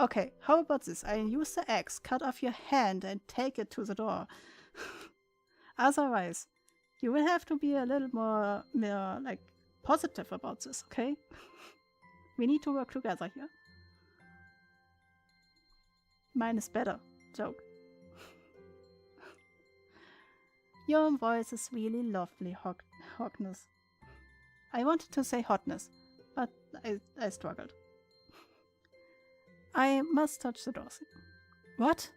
Okay, how about this? I use the axe, cut off your hand and take it to the door. Otherwise, you will have to be a little more like, positive about this, okay? We need to work together here. Mine is better. Joke. Your voice is really lovely, Hotness. I wanted to say hotness, but I struggled. I must touch the doors. What?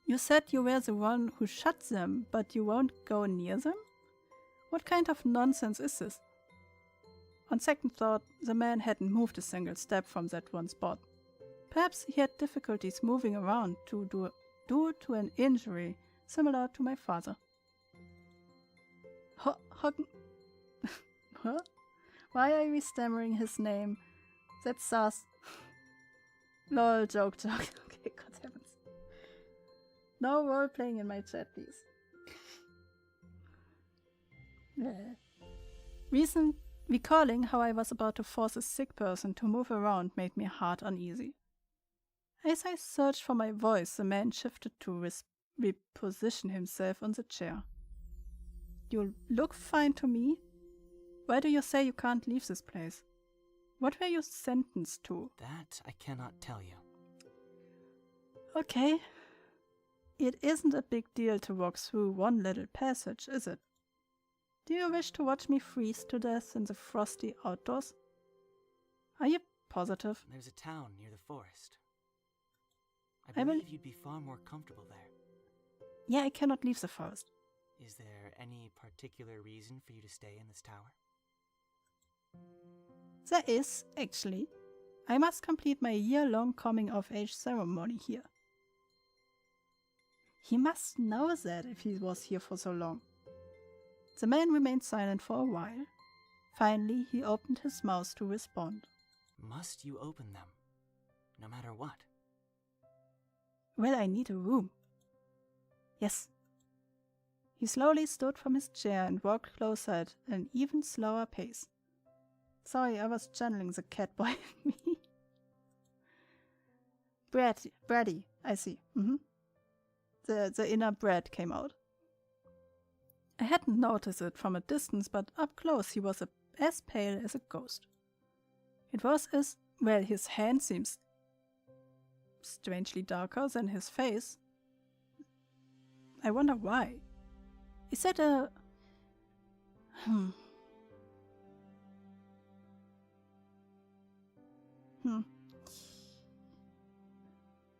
You said you were the one who shut them, but you won't go near them? What kind of nonsense is this? On second thought, the man hadn't moved a single step from that one spot. Perhaps he had difficulties moving around due to an injury similar to my father. Hoggen. What? Why are we stammering his name? That's sus. Lol, joke. Okay, God heavens. No role playing in my chat, please. Recalling how I was about to force a sick person to move around made me heart uneasy. As I searched for my voice, the man shifted to reposition himself on the chair. You look fine to me. Why do you say you can't leave this place? What were you sentenced to? That I cannot tell you. Okay. It isn't a big deal to walk through one little passage, is it? Do you wish to watch me freeze to death in the frosty outdoors? Are you positive? There's a town near the forest. I believe you'd be far more comfortable there. Yeah, I cannot leave the forest. Is there any particular reason for you to stay in this tower? There is, actually. I must complete my year-long coming-of-age ceremony here. He must know that if he was here for so long. The man remained silent for a while. Finally, he opened his mouth to respond. Must you open them, no matter what? Well, I need a room. Yes. He slowly stood from his chair and walked closer at an even slower pace. Sorry, I was channeling the cat boy in me. Brady, I see. The inner Brad came out. I hadn't noticed it from a distance, but up close he was as pale as a ghost. It was well, his hand seems strangely darker than his face. I wonder why. Is that a...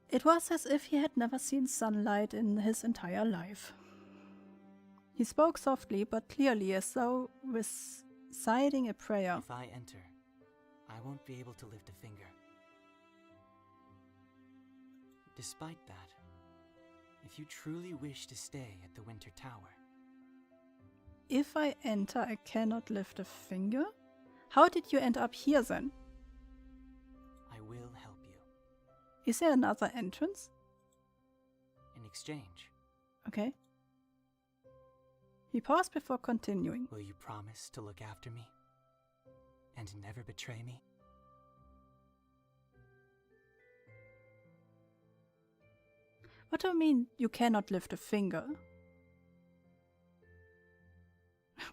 It was as if he had never seen sunlight in his entire life. He spoke softly but clearly, as though reciting a prayer. If I enter, I won't be able to lift a finger. Despite that, if you truly wish to stay at the Winter Tower... If I enter, I cannot lift a finger? How did you end up here then? I will help you. Is there another entrance? In exchange. Okay. He paused before continuing. Will you promise to look after me? And never betray me? What do you mean you cannot lift a finger?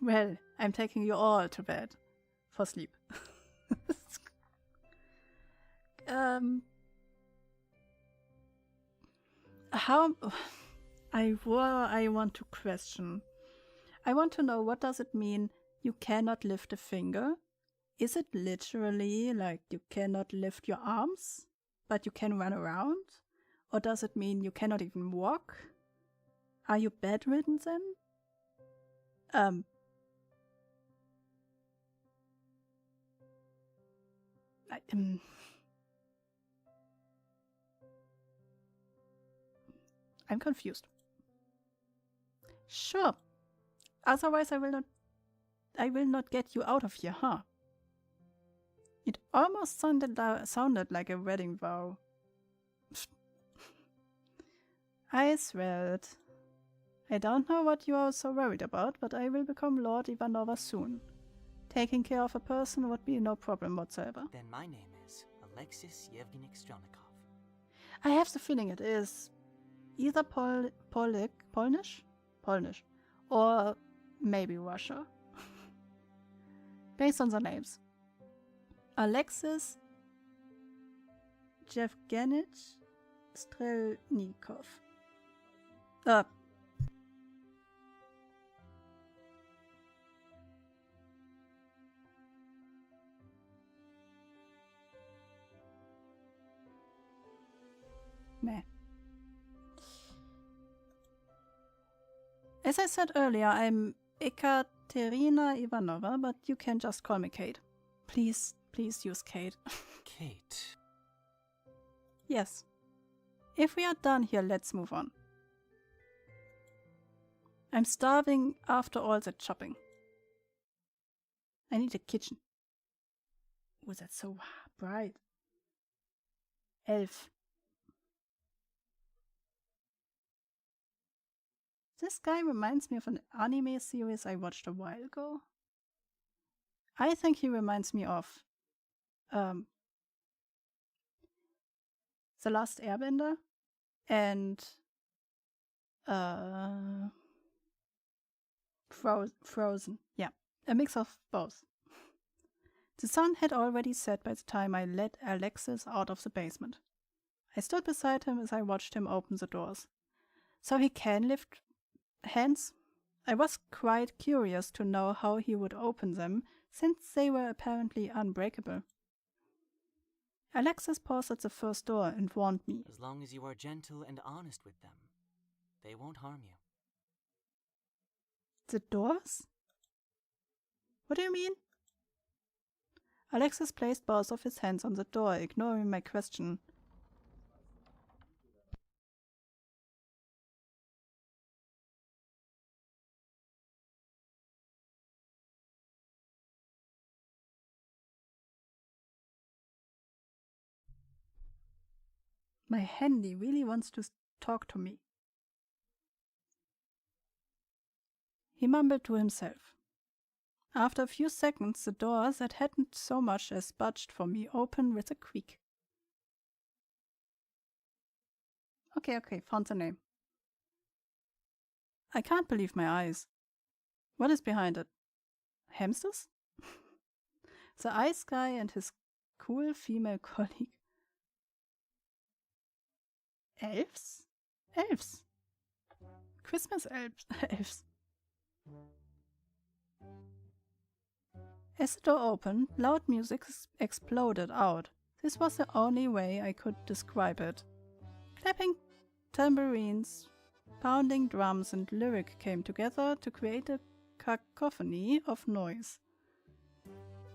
Well, I'm taking you all to bed. For sleep. How... I want to question. I want to know, what does it mean you cannot lift a finger? Is it literally like you cannot lift your arms, but you can run around? Or does it mean you cannot even walk? Are you bedridden then? I'm confused. Sure. Otherwise I will not get you out of here, huh? It almost sounded like a wedding vow. I swear it. I don't know what you are so worried about, but I will become Lord Ivanova soon. Taking care of a person would be no problem whatsoever. Then my name is Alexis Yevgenyk Strelnikov. I have the feeling it is either Polnish, or maybe Russia. Based on the names. Alexis Yevgenyk Strelnikov. Meh. As I said earlier, I'm Ekaterina Ivanova, but you can just call me Kate. Please use Kate. Kate. Yes. If we are done here, let's move on. I'm starving after all that shopping. I need a kitchen. Oh, that's so bright. Elf. This guy reminds me of an anime series I watched a while ago. I think he reminds me of The Last Airbender and Frozen. Yeah, a mix of both. The sun had already set by the time I led Alexis out of the basement. I stood beside him as I watched him open the doors. So he can lift hands? I was quite curious to know how he would open them, since they were apparently unbreakable. Alexis paused at the first door and warned me. As long as you are gentle and honest with them, they won't harm you. The doors? What do you mean? Alexis placed both of his hands on the door, ignoring my question. My handy really wants to talk to me. He mumbled to himself. After a few seconds, the door that hadn't so much as budged for me opened with a creak. Okay, found the name. I can't believe my eyes. What is behind it? Hamsters? The ice guy and his cool female colleague. Elves? Elves. Christmas elves. As the door opened, loud music exploded out. This was the only way I could describe it. Clapping tambourines, pounding drums, and lyric came together to create a cacophony of noise.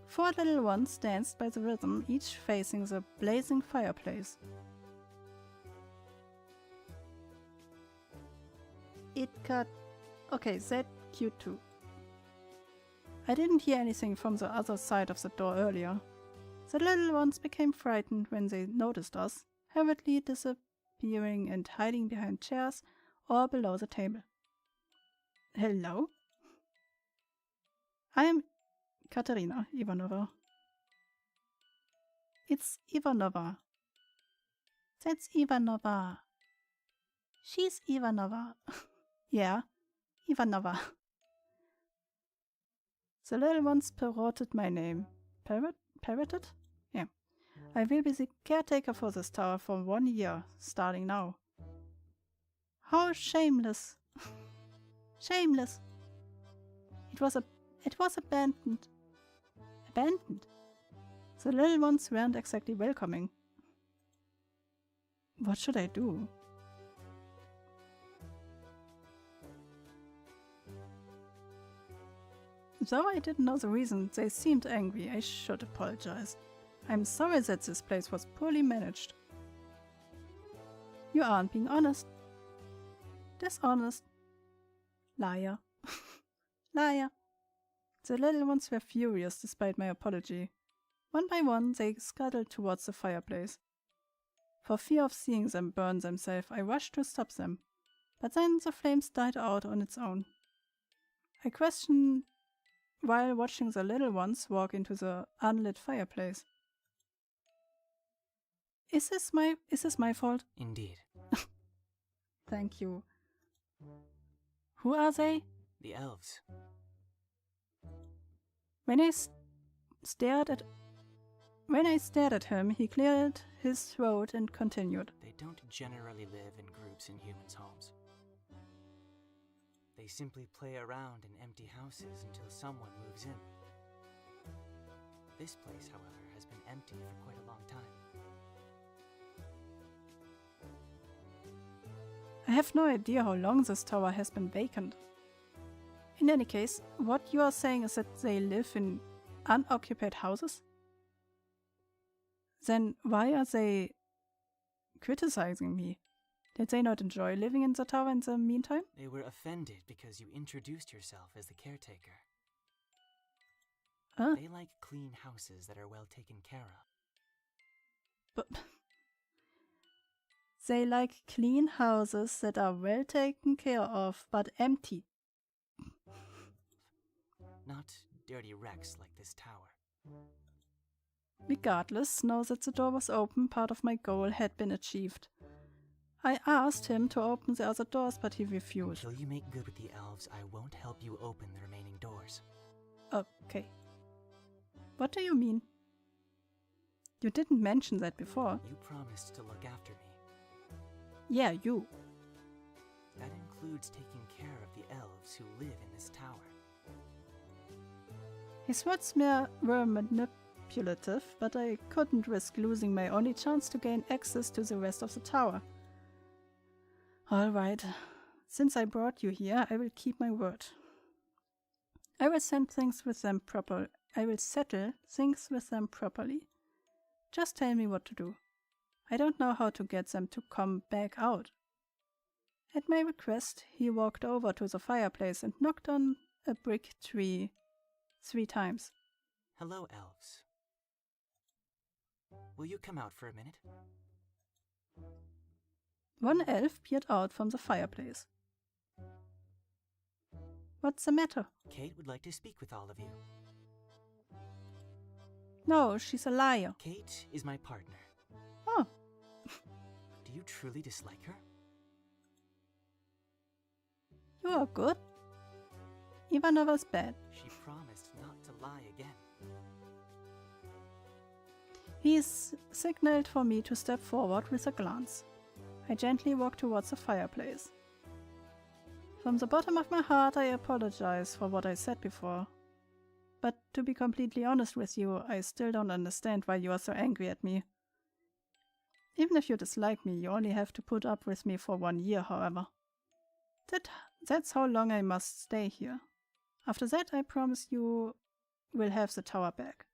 4 little ones danced by the rhythm, each facing the blazing fireplace. Okay, that cute too. I didn't hear anything from the other side of the door earlier. The little ones became frightened when they noticed us, hurriedly disappearing and hiding behind chairs or below the table. Hello? I am Katerina Ivanova. It's Ivanova. That's Ivanova. She's Ivanova. Yeah, Ivanova. The little ones parroted my name. Parroted? Yeah. I will be the caretaker for this tower for 1 year, starting now. How shameless. Shameless. It was abandoned. Abandoned? The little ones weren't exactly welcoming. What should I do? Though I didn't know the reason they seemed angry, I should apologize. I'm sorry that this place was poorly managed. You aren't being honest. Dishonest. Liar. Liar. The little ones were furious despite my apology. One by one, they scuttled towards the fireplace. For fear of seeing them burn themselves, I rushed to stop them. But then the flames died out on its own. I questioned while watching the little ones walk into the unlit fireplace. Is this my fault? Indeed. Thank you. Who are they? The elves. When I stared at him, he cleared his throat and continued. They don't generally live in groups in humans' homes. They simply play around in empty houses until someone moves in. This place, however, has been empty for quite a long time. have no idea how long this tower has been vacant. In any case, what you are saying is that they live in unoccupied houses? Then why are they criticizing me? Did they not enjoy living in the tower in the meantime? They were offended because you introduced yourself as the caretaker. Huh? They like clean houses that are well taken care of. But they like clean houses that are well taken care of but empty. Not dirty wrecks like this tower. Regardless, now that the door was open, part of my goal had been achieved. I asked him to open the other doors, but he refused. Until you make good with the elves, I won't help you open the remaining doors. Okay. What do you mean? You didn't mention that before. You promised to look after me. Yeah, you. That includes taking care of the elves who live in this tower. His words were manipulative, but I couldn't risk losing my only chance to gain access to the rest of the tower. Alright, since I brought you here, I will keep my word. I will settle things with them properly. Just tell me what to do. I don't know how to get them to come back out. At my request, he walked over to the fireplace and knocked on a brick tree 3 times. Hello, elves. Will you come out for a minute? One elf peered out from the fireplace. What's the matter? Kate would like to speak with all of you. No, she's a liar. Kate is my partner. Oh. Do you truly dislike her? You are good. Ivana was bad. She promised not to lie again. He signaled for me to step forward with a glance. I gently walked towards the fireplace. From the bottom of my heart, I apologize for what I said before. But to be completely honest with you, I still don't understand why you are so angry at me. Even if you dislike me, you only have to put up with me for 1 year, however. That's how long I must stay here. After that, I promise you will have the tower back.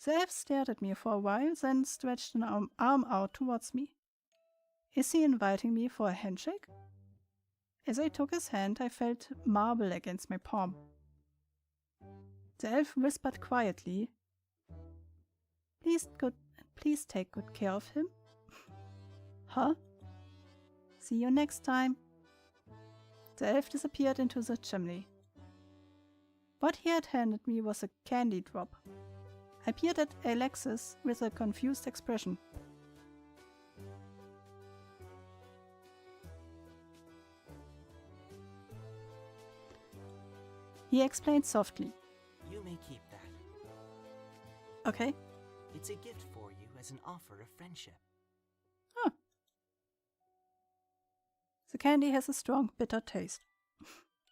The elf stared at me for a while, then stretched an arm out towards me. Is he inviting me for a handshake? As I took his hand, I felt marble against my palm. The elf whispered quietly, Please take good care of him. Huh? See you next time. The elf disappeared into the chimney. What he had handed me was a candy drop. I peered at Alexis with a confused expression. He explained softly. You may keep that. Okay. It's a gift for you as an offer of friendship. Huh. The candy has a strong, bitter taste.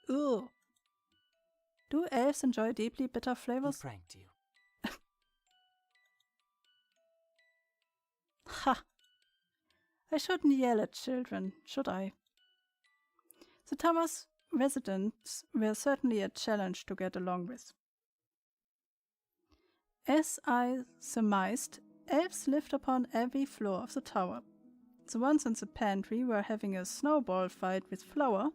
Ugh. Do elves enjoy deeply bitter flavors? He pranked you. Ha! I shouldn't yell at children, should I? The tower's residents were certainly a challenge to get along with. As I surmised, elves lived upon every floor of the tower. The ones in the pantry were having a snowball fight with flour.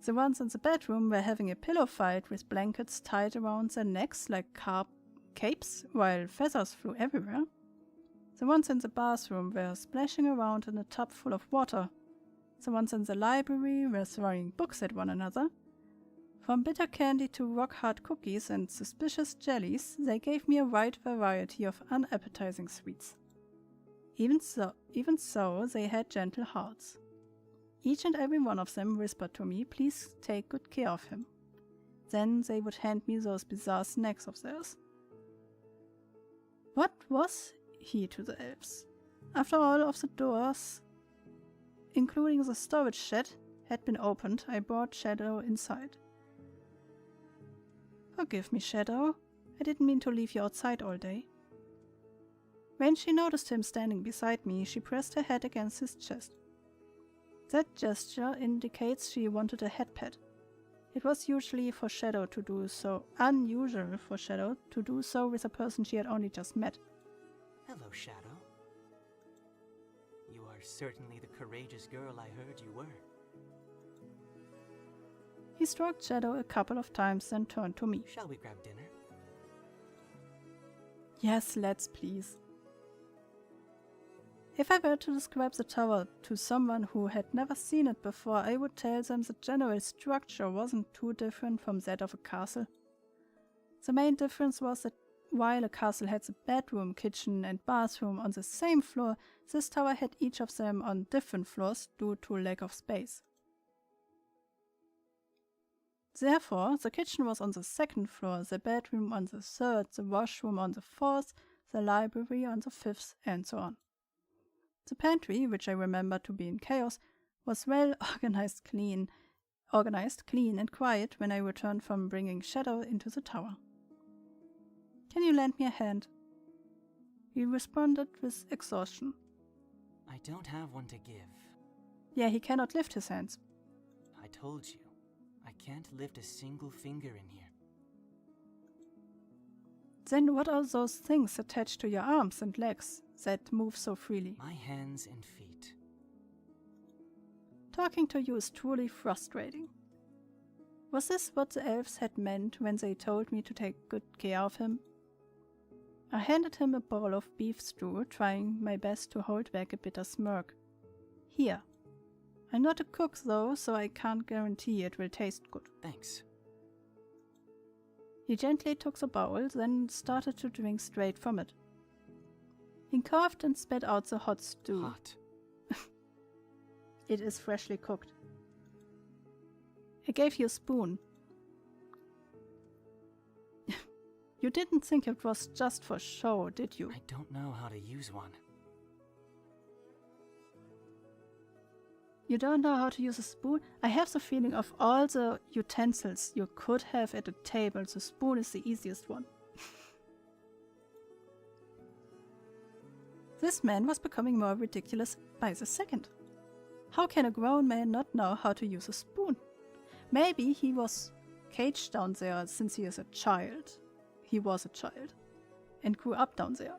The ones in the bedroom were having a pillow fight with blankets tied around their necks like capes, while feathers flew everywhere. The ones in the bathroom were splashing around in a tub full of water. The ones in the library were throwing books at one another. From bitter candy to rock-hard cookies and suspicious jellies, they gave me a wide variety of unappetizing sweets. Even so, they had gentle hearts. Each and every one of them whispered to me, please take good care of him. Then they would hand me those bizarre snacks of theirs. What was he to the elves? After all of the doors, including the storage shed, had been opened, I brought Shadow inside. Forgive me, Shadow. I didn't mean to leave you outside all day. When she noticed him standing beside me, she pressed her head against his chest. That gesture indicates she wanted a head pat. It was unusual for Shadow to do so with a person she had only just met. Hello, Shadow. You are certainly the courageous girl I heard you were. He stroked Shadow a couple of times, then turned to me. Shall we grab dinner? Yes, let's please. If I were to describe the tower to someone who had never seen it before, I would tell them the general structure wasn't too different from that of a castle. The main difference was that while a castle had the bedroom, kitchen and bathroom on the same floor, this tower had each of them on different floors due to lack of space. Therefore, the kitchen was on the second floor, the bedroom on the third, the washroom on the fourth, the library on the fifth, and so on. The pantry, which I remember to be in chaos, was well organized, clean and quiet when I returned from bringing Shadow into the tower. Can you lend me a hand? He responded with exhaustion. I don't have one to give. Yeah, he cannot lift his hands. I told you, I can't lift a single finger in here. Then what are those things attached to your arms and legs that move so freely? My hands and feet. Talking to you is truly frustrating. Was this what the elves had meant when they told me to take good care of him? I handed him a bowl of beef stew, trying my best to hold back a bitter smirk. Here. I'm not a cook though, so I can't guarantee it will taste good. Thanks. He gently took the bowl, then started to drink straight from it. He coughed and spat out the hot stew. Hot. It is freshly cooked. I gave you a spoon. You didn't think it was just for show, did you? I don't know how to use one. You don't know how to use a spoon? I have the feeling of all the utensils you could have at a table, the spoon is the easiest one. This man was becoming more ridiculous by the second. How can a grown man not know how to use a spoon? Maybe he was caged down there since he is a child. He was a child and grew up down there.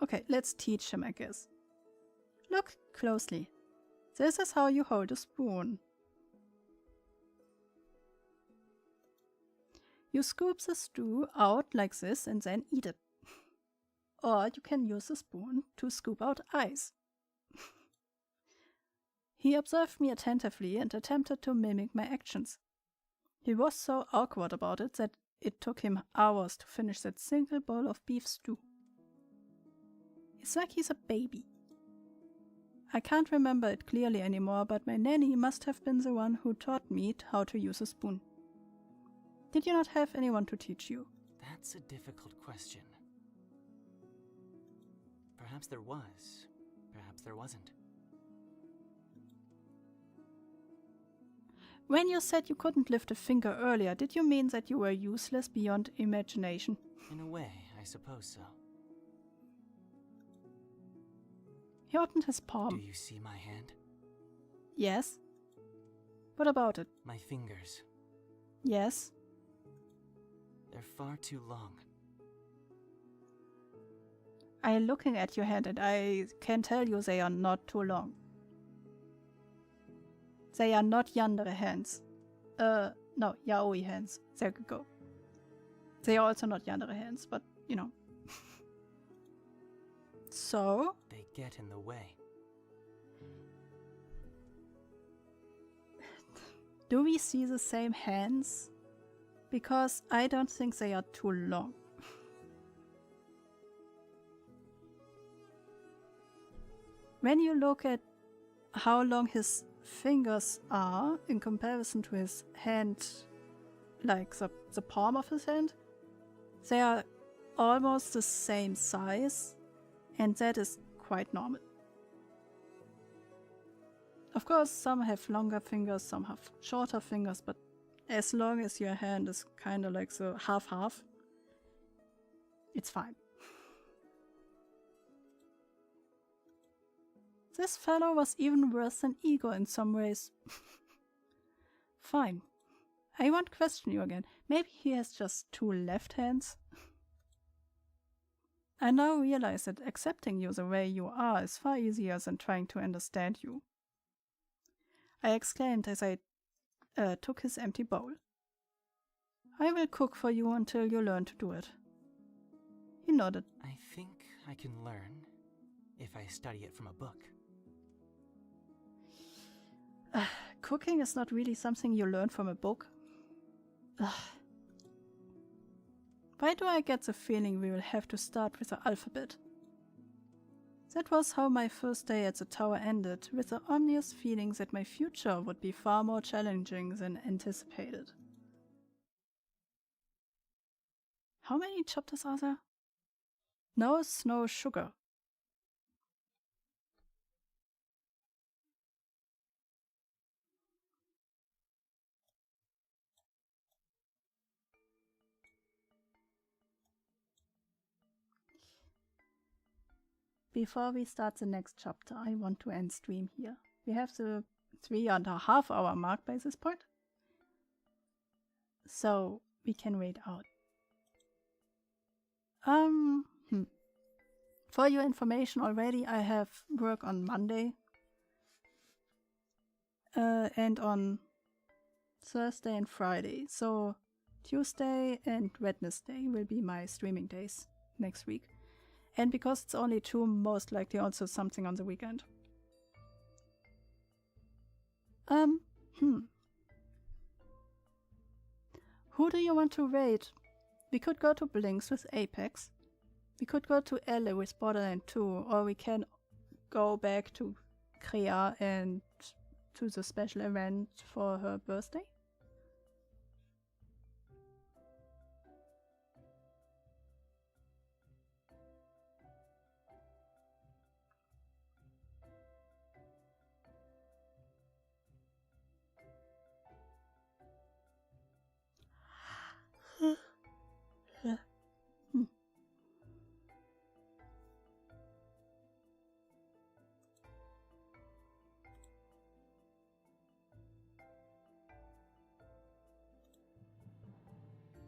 Okay, let's teach him, I guess. Look closely. This is how you hold a spoon. You scoop the stew out like this and then eat it. Or you can use the spoon to scoop out ice. He observed me attentively and attempted to mimic my actions. He was so awkward about it that it took him hours to finish that single bowl of beef stew. It's like he's a baby. I can't remember it clearly anymore, but my nanny must have been the one who taught me how to use a spoon. Did you not have anyone to teach you? That's a difficult question. Perhaps there was. Perhaps there wasn't. When you said you couldn't lift a finger earlier, did you mean that you were useless beyond imagination? In a way, I suppose so. He opened his palm. Do you see my hand? Yes. What about it? My fingers. Yes. They're far too long. I am looking at your hand and I can tell you they are not too long. They are not yandere hands. No, yaoi hands. There you go. They are also not yandere hands, but, you know. So? They get in the way. Do we see the same hands? Because I don't think they are too long. When you look at how long his fingers are in comparison to his hand, like the palm of his hand, they are almost the same size, and that is quite normal. Of course, some have longer fingers, some have shorter fingers, but as long as your hand is kind of like so half-half, it's fine. This fellow was even worse than Igor in some ways. Fine. I won't question you again. Maybe he has just 2 left hands? I now realize that accepting you the way you are is far easier than trying to understand you. I exclaimed as I took his empty bowl. I will cook for you until you learn to do it. He nodded. I think I can learn if I study it from a book. Cooking is not really something you learn from a book. Why do I get the feeling we will have to start with the alphabet? That was how my first day at the tower ended, with the ominous feeling that my future would be far more challenging than anticipated. How many chapters are there? No snow sugar. Before we start the next chapter, I want to end stream here. We have the 3.5 hour mark by this point, so we can wait out. For your information already, I have work on Monday and on Thursday and Friday. So Tuesday and Wednesday will be my streaming days next week. And because it's only 2, most likely also something on the weekend. Who do you want to raid? We could go to Blinks with Apex. We could go to Elle with Borderlands 2, or we can go back to Krea and to the special event for her birthday.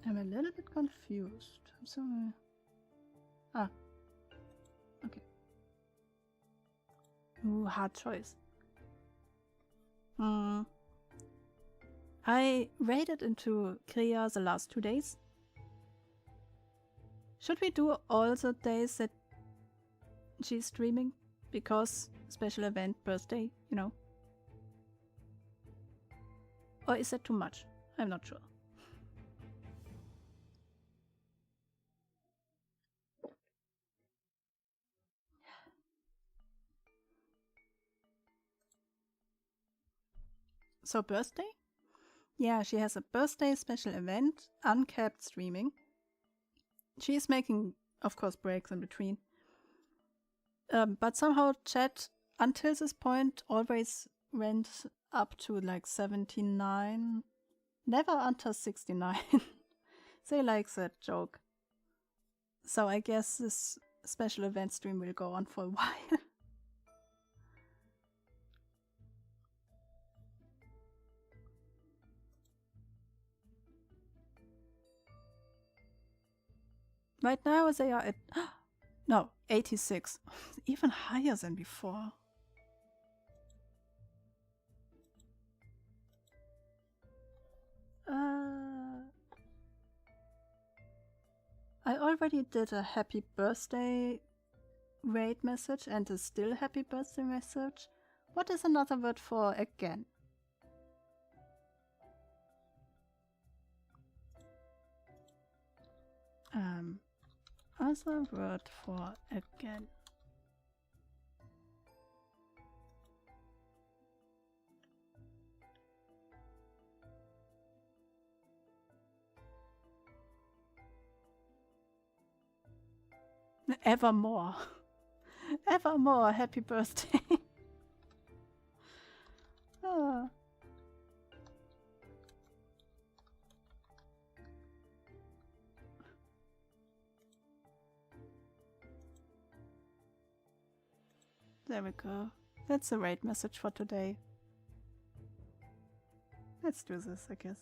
I'm a little bit confused. I'm sorry. Ah. Okay. Ooh, hard choice. I raided into Krea the last 2 days. Should we do all the days that she's streaming? Because special event, birthday, you know? Or is that too much? I'm not sure. So birthday? Yeah, she has a birthday special event, uncapped streaming. She is making, of course, breaks in between. But somehow chat, until this point, always went up to like 79. Never until 69. They like that joke. So I guess this special event stream will go on for a while. Right now they are at, no, 86. Even higher than before. I already did a happy birthday raid message and a still happy birthday message. What is another word for again? Other word for again. Evermore. Evermore, happy birthday. There we go. That's the right message for today. Let's do this, I guess.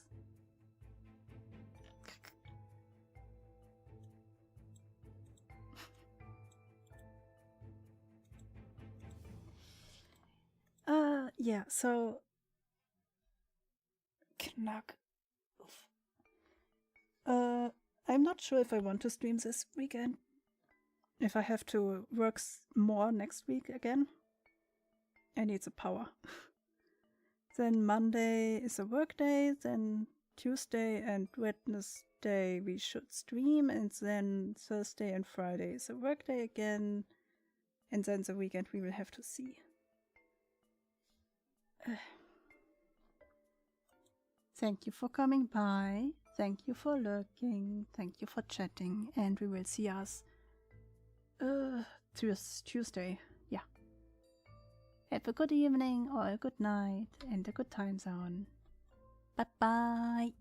Yeah, so Knack. I'm not sure if I want to stream this weekend. If I have to work more next week again. I need the power. Then Monday is a work day, then Tuesday and Wednesday we should stream, and then Thursday and Friday is a work day again, and then the weekend we will have to see. Thank you for coming by, thank you for lurking, thank you for chatting, and we will see us Tuesday. Yeah. Have a good evening or a good night and a good time zone. Bye bye.